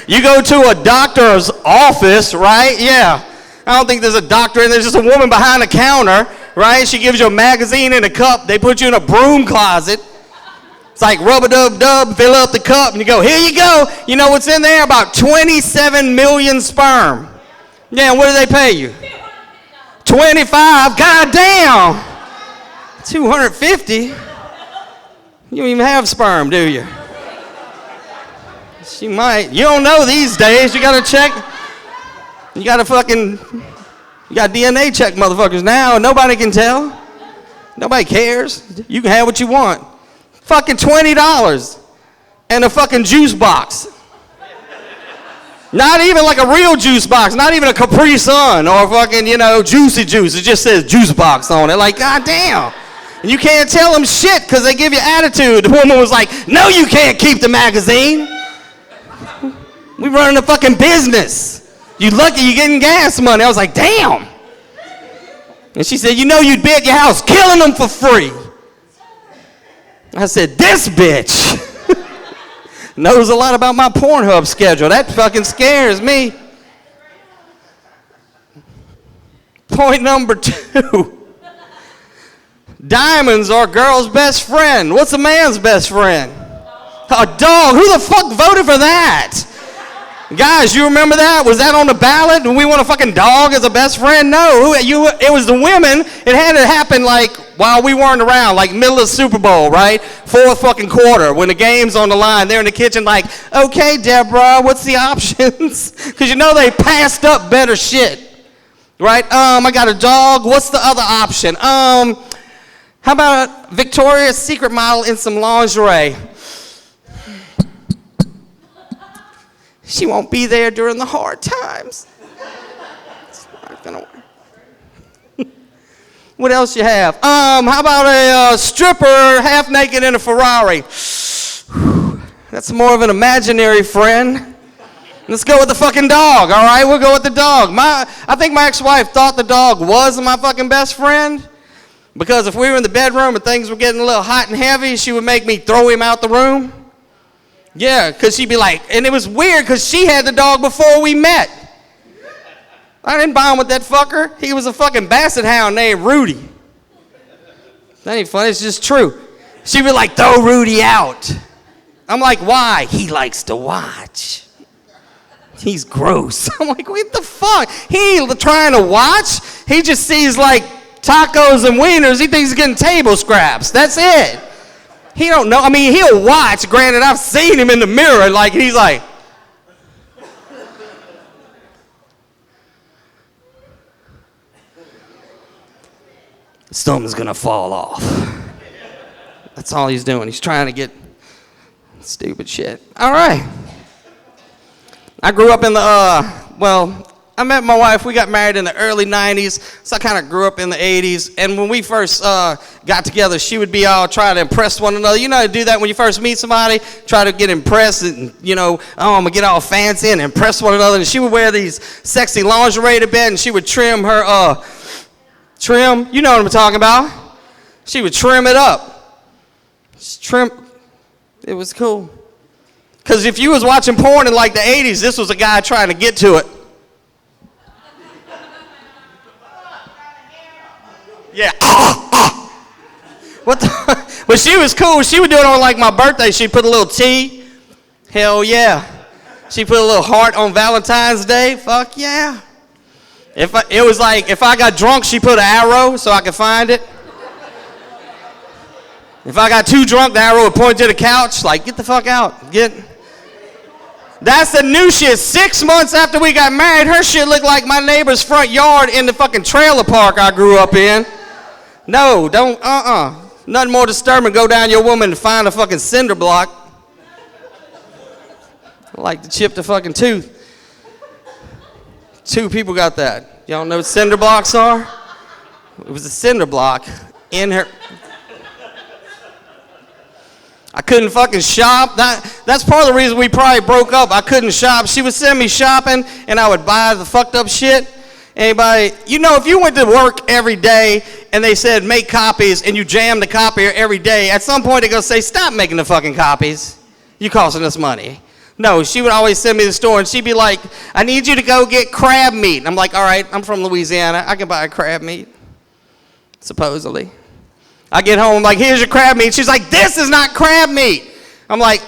You go to a doctor's office, right? Yeah. I don't think there's a doctor in there. There's just a woman behind the counter, right? She gives you a magazine and a cup. They put you in a broom closet. It's like rub-a-dub-dub, fill up the cup, and you go, here you go. You know what's in there? About 27 million sperm. Yeah, what do they pay you? 25? God damn. 250? You don't even have sperm, do you? She might. You don't know these days. You gotta check. You gotta you got DNA check motherfuckers now. Nobody can tell. Nobody cares. You can have what you want. Fucking $20 and a fucking juice box. Not even like a real juice box, not even a Capri Sun or fucking, Juicy Juice. It just says juice box on it. Like, goddamn. And you can't tell them shit because they give you attitude. The woman was like, no, you can't keep the magazine. We running a fucking business. You lucky you getting gas money. I was like, damn. And she said, you'd be at your house killing them for free. I said, this bitch knows a lot about my Pornhub schedule. That fucking scares me. Point number 2. Diamonds are a girl's best friend. What's a man's best friend? A dog. Who the fuck voted for that? Guys, you remember that? Was that on the ballot? Do we want a fucking dog as a best friend? No. It was the women. It had to happen like while we weren't around, like middle of the Super Bowl, right? Fourth fucking quarter, when the game's on the line. They're in the kitchen like, okay, Deborah, what's the options? Because they passed up better shit, right? I got a dog. What's the other option? How about a Victoria's Secret model in some lingerie? She won't be there during the hard times. It's not gonna work. What else you have? How about a stripper half naked in a Ferrari? That's more of an imaginary friend. Let's go with the fucking dog, all right? We'll go with the dog. I think my ex-wife thought the dog was my fucking best friend because if we were in the bedroom and things were getting a little hot and heavy, she would make me throw him out the room. Yeah, because she'd be like, and it was weird because she had the dog before we met. I didn't bond with that fucker. He was a fucking basset hound named Rudy. That ain't funny, it's just true. She'd be like, throw Rudy out. I'm like, why? He likes to watch. He's gross. I'm like, what the fuck? He ain't trying to watch. He just sees like tacos and wieners. He thinks he's getting table scraps. That's it. He don't know. I mean, he'll watch. Granted, I've seen him in the mirror. Like, he's like. Something's going to fall off. That's all he's doing. He's trying to get stupid shit. All right. I grew up in I met my wife. We got married in the early 90s, so I kind of grew up in the 80s. And when we first got together, she would be all trying to impress one another. You know how to do that when you first meet somebody? Try to get impressed and, I'm going to get all fancy and impress one another. And she would wear these sexy lingerie to bed, and she would trim her, you know what I'm talking about. She would trim it up. Just trim. It was cool. Because if you was watching porn in like the 80s, this was a guy trying to get to it. Yeah. What the? But she was cool. She would do it on like my birthday. She'd put a little T. Hell yeah. She put a little heart on Valentine's Day. Fuck yeah. If I got drunk, she put an arrow so I could find it. If I got too drunk, the arrow would point to the couch. Like, get the fuck out. That's the new shit. 6 months after we got married, her shit looked like my neighbor's front yard in the fucking trailer park I grew up in. No, don't, Nothing more disturbing, go down your woman and find a fucking cinder block. I like to chip the fucking tooth. 2 people got that. Y'all know what cinder blocks are? It was a cinder block in her. I couldn't fucking shop. That's part of the reason we probably broke up. I couldn't shop. She would send me shopping, and I would buy the fucked up shit. Anybody, if you went to work every day and they said make copies and you jammed the copier every day, at some point they're going to say, stop making the fucking copies. You're costing us money. No, she would always send me to the store and she'd be like, I need you to go get crab meat. And I'm like, all right, I'm from Louisiana. I can buy crab meat, supposedly. I get home, I'm like, here's your crab meat. She's like, this is not crab meat. I'm like,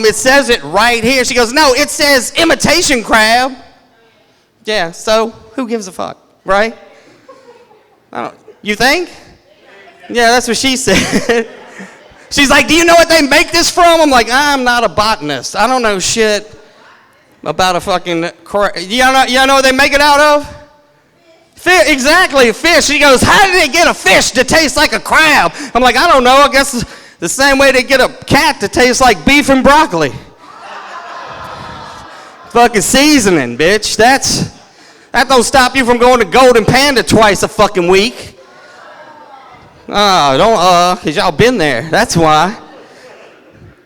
it says it right here. She goes, no, it says imitation crab. Yeah, so who gives a fuck, right? You think? Yeah, that's what she said. She's like, do you know what they make this from? I'm like, I'm not a botanist. I don't know shit about a fucking crab. You know what they make it out of? Fish, exactly, fish. She goes, how did they get a fish to taste like a crab? I'm like, I don't know. I guess it's the same way they get a cat to taste like beef and broccoli. Fucking seasoning, bitch. That don't stop you from going to Golden Panda twice a fucking week. Cause y'all been there. That's why.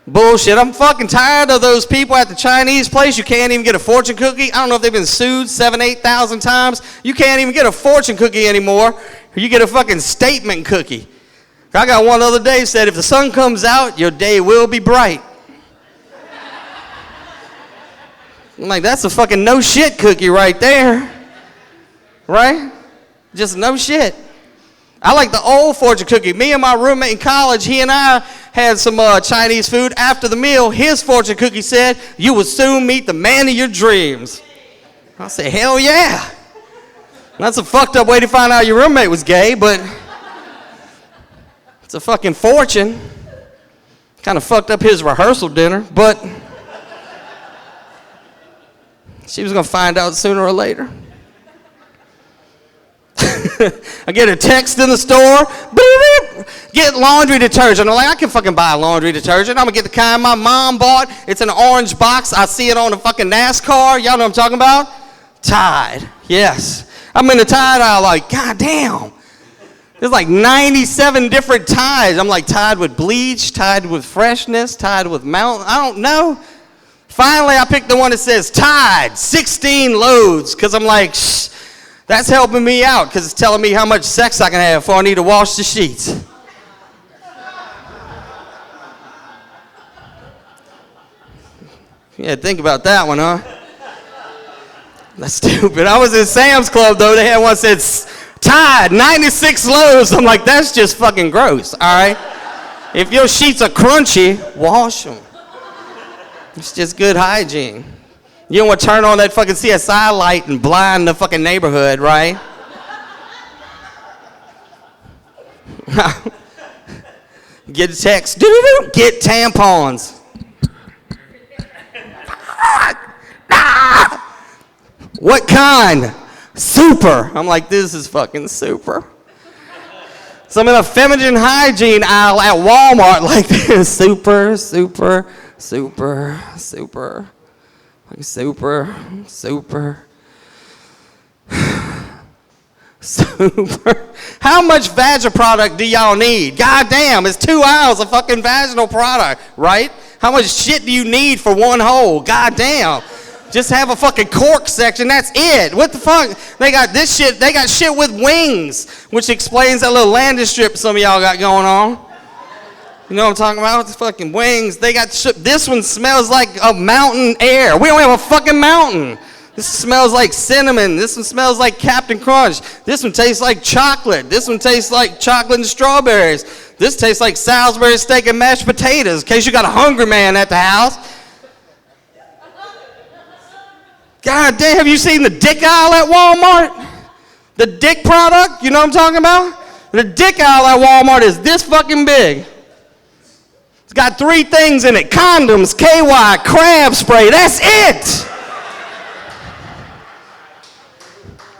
Bullshit. I'm fucking tired of those people at the Chinese place. You can't even get a fortune cookie. I don't know if they've been sued 8,000 times. You can't even get a fortune cookie anymore. You get a fucking statement cookie. I got one the other day said, if the sun comes out, your day will be bright. I'm like, that's a fucking no shit cookie right there. Right? Just no shit. I like the old fortune cookie. Me and my roommate in college, he and I had some Chinese food. After the meal, his fortune cookie said, you will soon meet the man of your dreams. I said, hell yeah. That's a fucked up way to find out your roommate was gay, but it's a fucking fortune. Kind of fucked up his rehearsal dinner, but she was going to find out sooner or later. I get a text in the store, get laundry detergent. I'm like, I can fucking buy laundry detergent. I'm gonna get the kind my mom bought. It's an orange box. I see it on the fucking NASCAR. Y'all know what I'm talking about? Tide. Yes. I'm in the Tide aisle like, God damn. There's like 97 different Tides. I'm like, Tide with bleach, Tide with freshness, Tide with mountain. I don't know. Finally, I picked the one that says Tide, 16 loads, because I'm like, shh. That's helping me out because it's telling me how much sex I can have before I need to wash the sheets. Yeah, think about that one, huh? That's stupid. I was in Sam's Club, though. They had one that said, Tide, 96 loads. I'm like, that's just fucking gross, all right? If your sheets are crunchy, wash them. It's just good hygiene. You don't want to turn on that fucking CSI light and blind the fucking neighborhood, right? Get a text. Get tampons. What kind? Super. I'm like, this is fucking super. So I'm in a feminine hygiene aisle at Walmart like this. Super, super, super, super. Like super. How much vaginal product do y'all need? God damn, it's 2 hours of fucking vaginal product, right? How much shit do you need for one hole? God damn. Just have a fucking cork section, that's it. What the fuck? They got this shit, they got shit with wings, which explains that little landing strip some of y'all got going on. You know what I'm talking about? The fucking wings. They got this one smells like a mountain air. We don't have a fucking mountain. This smells like cinnamon. This one smells like Captain Crunch. This one tastes like chocolate. This one tastes like chocolate and strawberries. This tastes like Salisbury steak and mashed potatoes, in case you got a hungry man at the house. God damn, have you seen the dick aisle at Walmart? The dick product, you know what I'm talking about? The dick aisle at Walmart is this fucking big. It's got 3 things in it: condoms, KY, crab spray. That's it.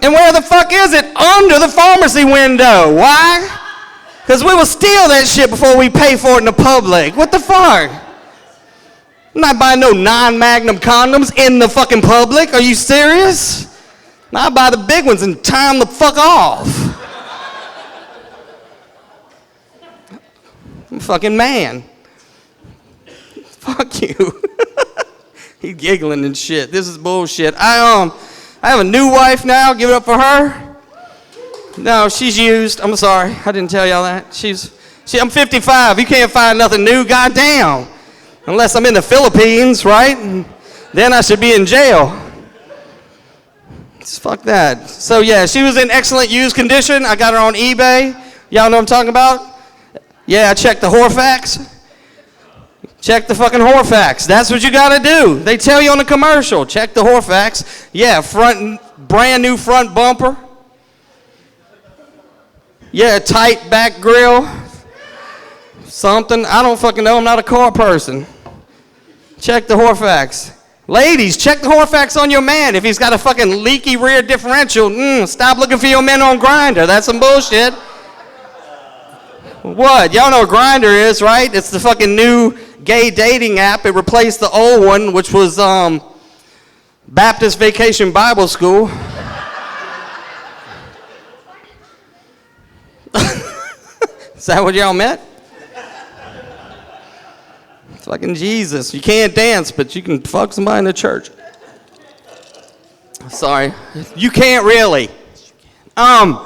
And where the fuck is it? Under the pharmacy window. Why? Because we will steal that shit before we pay for it in the public. What the fuck? I'm not buying no non-magnum condoms in the fucking public. Are you serious? I buy the big ones and tie them the fuck off. I'm a fucking man. Fuck you. He's giggling and shit. This is bullshit. I have a new wife now. Give it up for her. No, she's used. I'm sorry. I didn't tell y'all that. I'm 55. You can't find nothing new. Goddamn. Unless I'm in the Philippines, right? Then I should be in jail. Fuck that. So yeah, she was in excellent used condition. I got her on eBay. Y'all know what I'm talking about? Yeah, I checked the Whorefax. Check the fucking Whorefax. That's what you gotta do. They tell you on the commercial. Check the Whorefax. Yeah, brand new front bumper. Yeah, tight back grill. Something. I don't fucking know. I'm not a car person. Check the Whorefax. Ladies, check the Whorefax on your man. If he's got a fucking leaky rear differential, stop looking for your men on Grindr. That's some bullshit. What? Y'all know what Grindr is, right? It's the fucking new gay dating app. It replaced the old one, which was Baptist Vacation Bible School. Is that what y'all met? Fucking Jesus. You can't dance, but you can fuck somebody in the church. Sorry. You can't really. I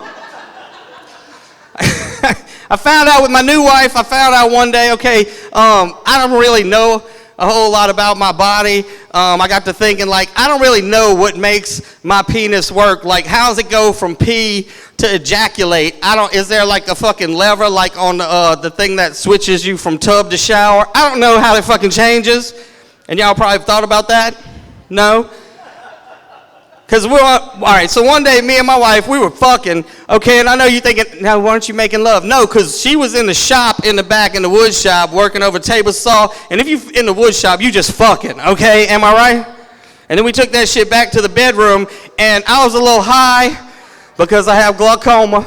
found out with my new wife, I found out one day, okay, I don't really know a whole lot about my body. I got to thinking, like, I don't really know what makes my penis work. Like, how does it go from pee to ejaculate? Is there like a fucking lever like on the thing that switches you from tub to shower? I don't know how it fucking changes. And y'all probably thought about that? No? Because all right, so one day, me and my wife, we were fucking, okay, and I know you're thinking, now, why aren't you making love? No, because she was in the shop in the back, in the wood shop, working over table saw, and if you're in the wood shop, you just fucking, okay, am I right? And then we took that shit back to the bedroom, and I was a little high because I have glaucoma,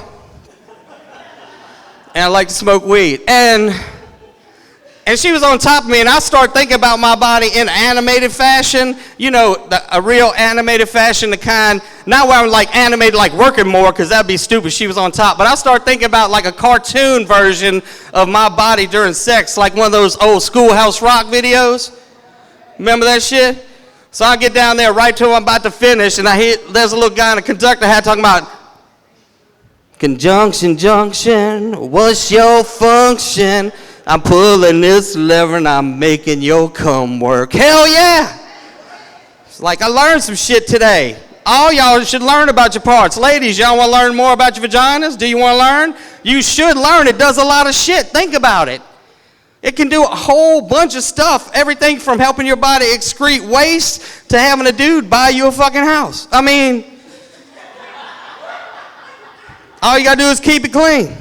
and I like to smoke weed, and she was on top of me, and I started thinking about my body in animated fashion. You know, a real animated fashion, the kind, not where I'm like animated, like working more, because that'd be stupid. She was on top. But I started thinking about like a cartoon version of my body during sex, like one of those old Schoolhouse Rock videos. Remember that shit? So I get down there right till I'm about to finish, and there's a little guy in a conductor hat talking about, conjunction, junction, what's your function? I'm pulling this lever and I'm making your cum work. Hell yeah! It's like I learned some shit today. All y'all should learn about your parts. Ladies, y'all want to learn more about your vaginas? Do you want to learn? You should learn. It does a lot of shit. Think about it. It can do a whole bunch of stuff. Everything from helping your body excrete waste to having a dude buy you a fucking house. I mean, all you got to do is keep it clean.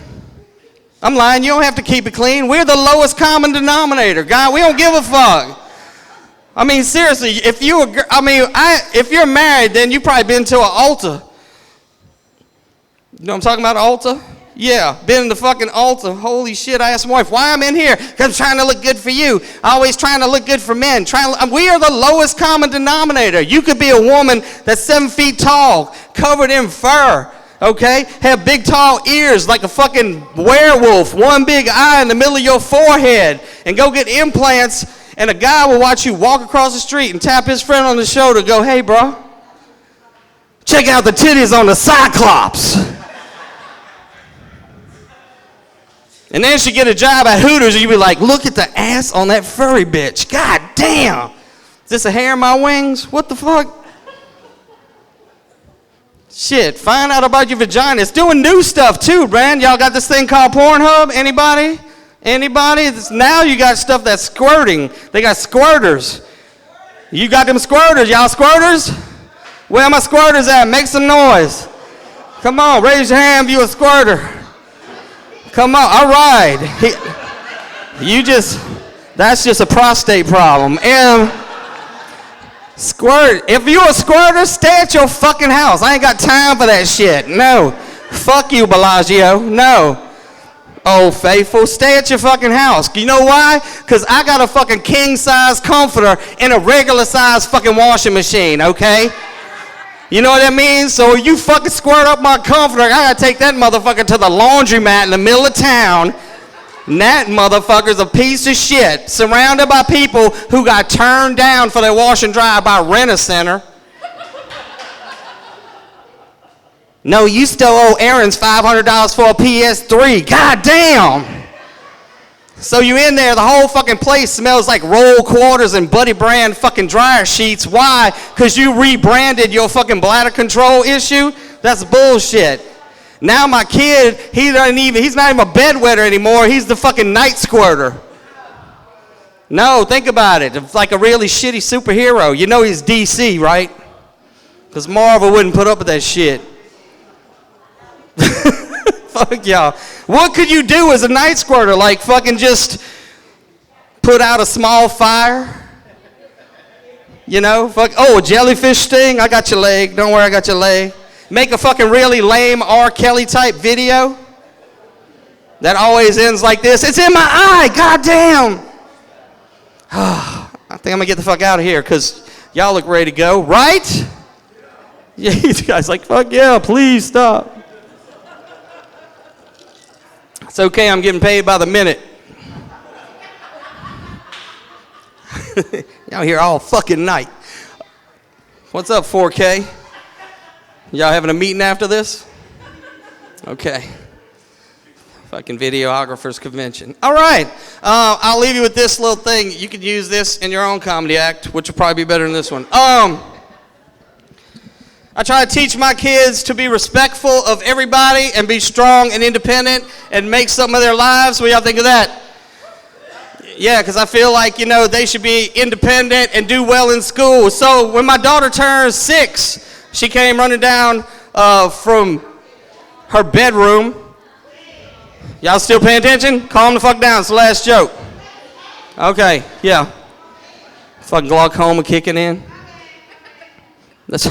I'm lying, you don't have to keep it clean. We're the lowest common denominator, God. We don't give a fuck. I mean, seriously, if you're married, then you probably been to an altar. You know what I'm talking about, an altar? Yeah, been in the fucking altar. Holy shit, I asked my wife, why I'm in here? Because I'm trying to look good for you. Always trying to look good for men. We are the lowest common denominator. You could be a woman that's 7 feet tall, covered in fur. Okay? Have big tall ears like a fucking werewolf, one big eye in the middle of your forehead, and go get implants, and a guy will watch you walk across the street and tap his friend on the shoulder, go, hey bro, check out the titties on the Cyclops. And then she get a job at Hooters and you be like, look at the ass on that furry bitch. God damn. Is this a hair in my wings? What the fuck? Shit, find out about your vagina. It's doing new stuff too, man. Y'all got this thing called Pornhub? Anybody? Anybody? Now you got stuff that's squirting. They got squirters. You got them squirters. Y'all squirters? Where my squirters at? Make some noise. Come on, raise your hand if you a squirter. Come on, all right. That's just a prostate problem. Squirt. If you a squirter, stay at your fucking house. I ain't got time for that shit. No. Fuck you, Bellagio. No. Oh, faithful, stay at your fucking house. You know why? Because I got a fucking king-size comforter and a regular-size fucking washing machine, okay? You know what that means? So you fucking squirt up my comforter, I gotta take that motherfucker to the laundromat in the middle of town. And that motherfucker's a piece of shit, surrounded by people who got turned down for their wash and dry by Rent-A-Center. No, you still owe Aaron's $500 for a PS3. God damn! So you in there, the whole fucking place smells like roll quarters and Buddy Brand fucking dryer sheets. Why? Because you rebranded your fucking bladder control issue? That's bullshit. Now my kid, he's not even a bedwetter anymore. He's the fucking night squirter. No, think about it. It's like a really shitty superhero. You know he's DC, right? Because Marvel wouldn't put up with that shit. Fuck y'all. What could you do as a night squirter? Like fucking just put out a small fire? You know? Oh, a jellyfish sting? I got your leg. Don't worry, I got your leg. Make a fucking really lame R. Kelly type video that always ends like this. It's in my eye, goddamn. I think I'm gonna get the fuck out of here because Y'all look ready to go, right? Yeah, you guys like, fuck yeah, please stop. It's okay, I'm getting paid by the minute. Y'all here all fucking night. What's up, 4K? Y'all having a meeting after this? Okay. Fucking videographers convention. All right. I'll leave you with this little thing. You could use this in your own comedy act, which will probably be better than this one. I try to teach my kids to be respectful of everybody and be strong and independent and make something of their lives. What y'all think of that? Yeah, because I feel like, they should be independent and do well in school. So when my daughter turned 6, she came running down from her bedroom. Y'all still paying attention? Calm the fuck down. It's the last joke. Okay, yeah. Fucking glaucoma kicking in. That's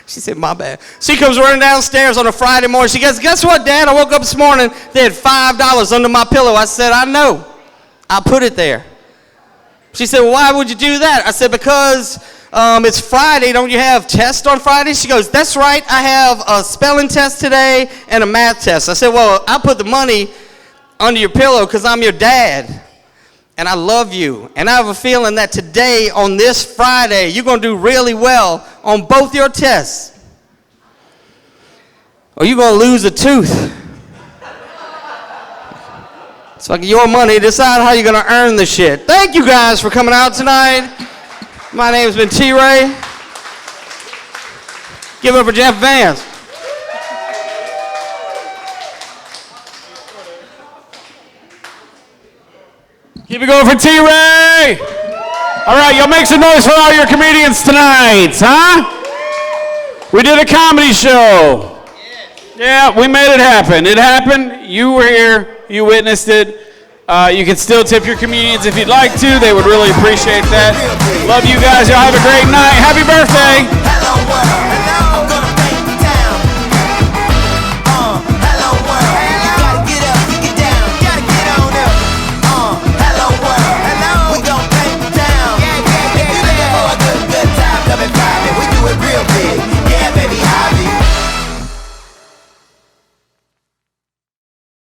She said, my bad. She comes running downstairs on a Friday morning. She goes, guess what, Dad? I woke up this morning. They had $5 under my pillow. I said, I know. I put it there. She said, well, why would you do that? I said, because it's Friday. Don't you have tests on Friday? She goes, that's right. I have a spelling test today and a math test. I said, well, I put the money under your pillow because I'm your dad. And I love you. And I have a feeling that today, on this Friday, you're going to do really well on both your tests. Or you're going to lose a tooth. It's like your money. Decide how you're going to earn the shit. Thank you guys for coming out tonight. My name's been T-Ray. Give it up for Jeff Vance. Keep it going for T-Ray. All right, y'all make some noise for all your comedians tonight, huh? We did a comedy show. Yeah, we made it happen. It happened. You were here. You witnessed it. You can still tip your comedians if you'd like to. They would really appreciate that. Love you guys. Y'all have a great night. Happy birthday.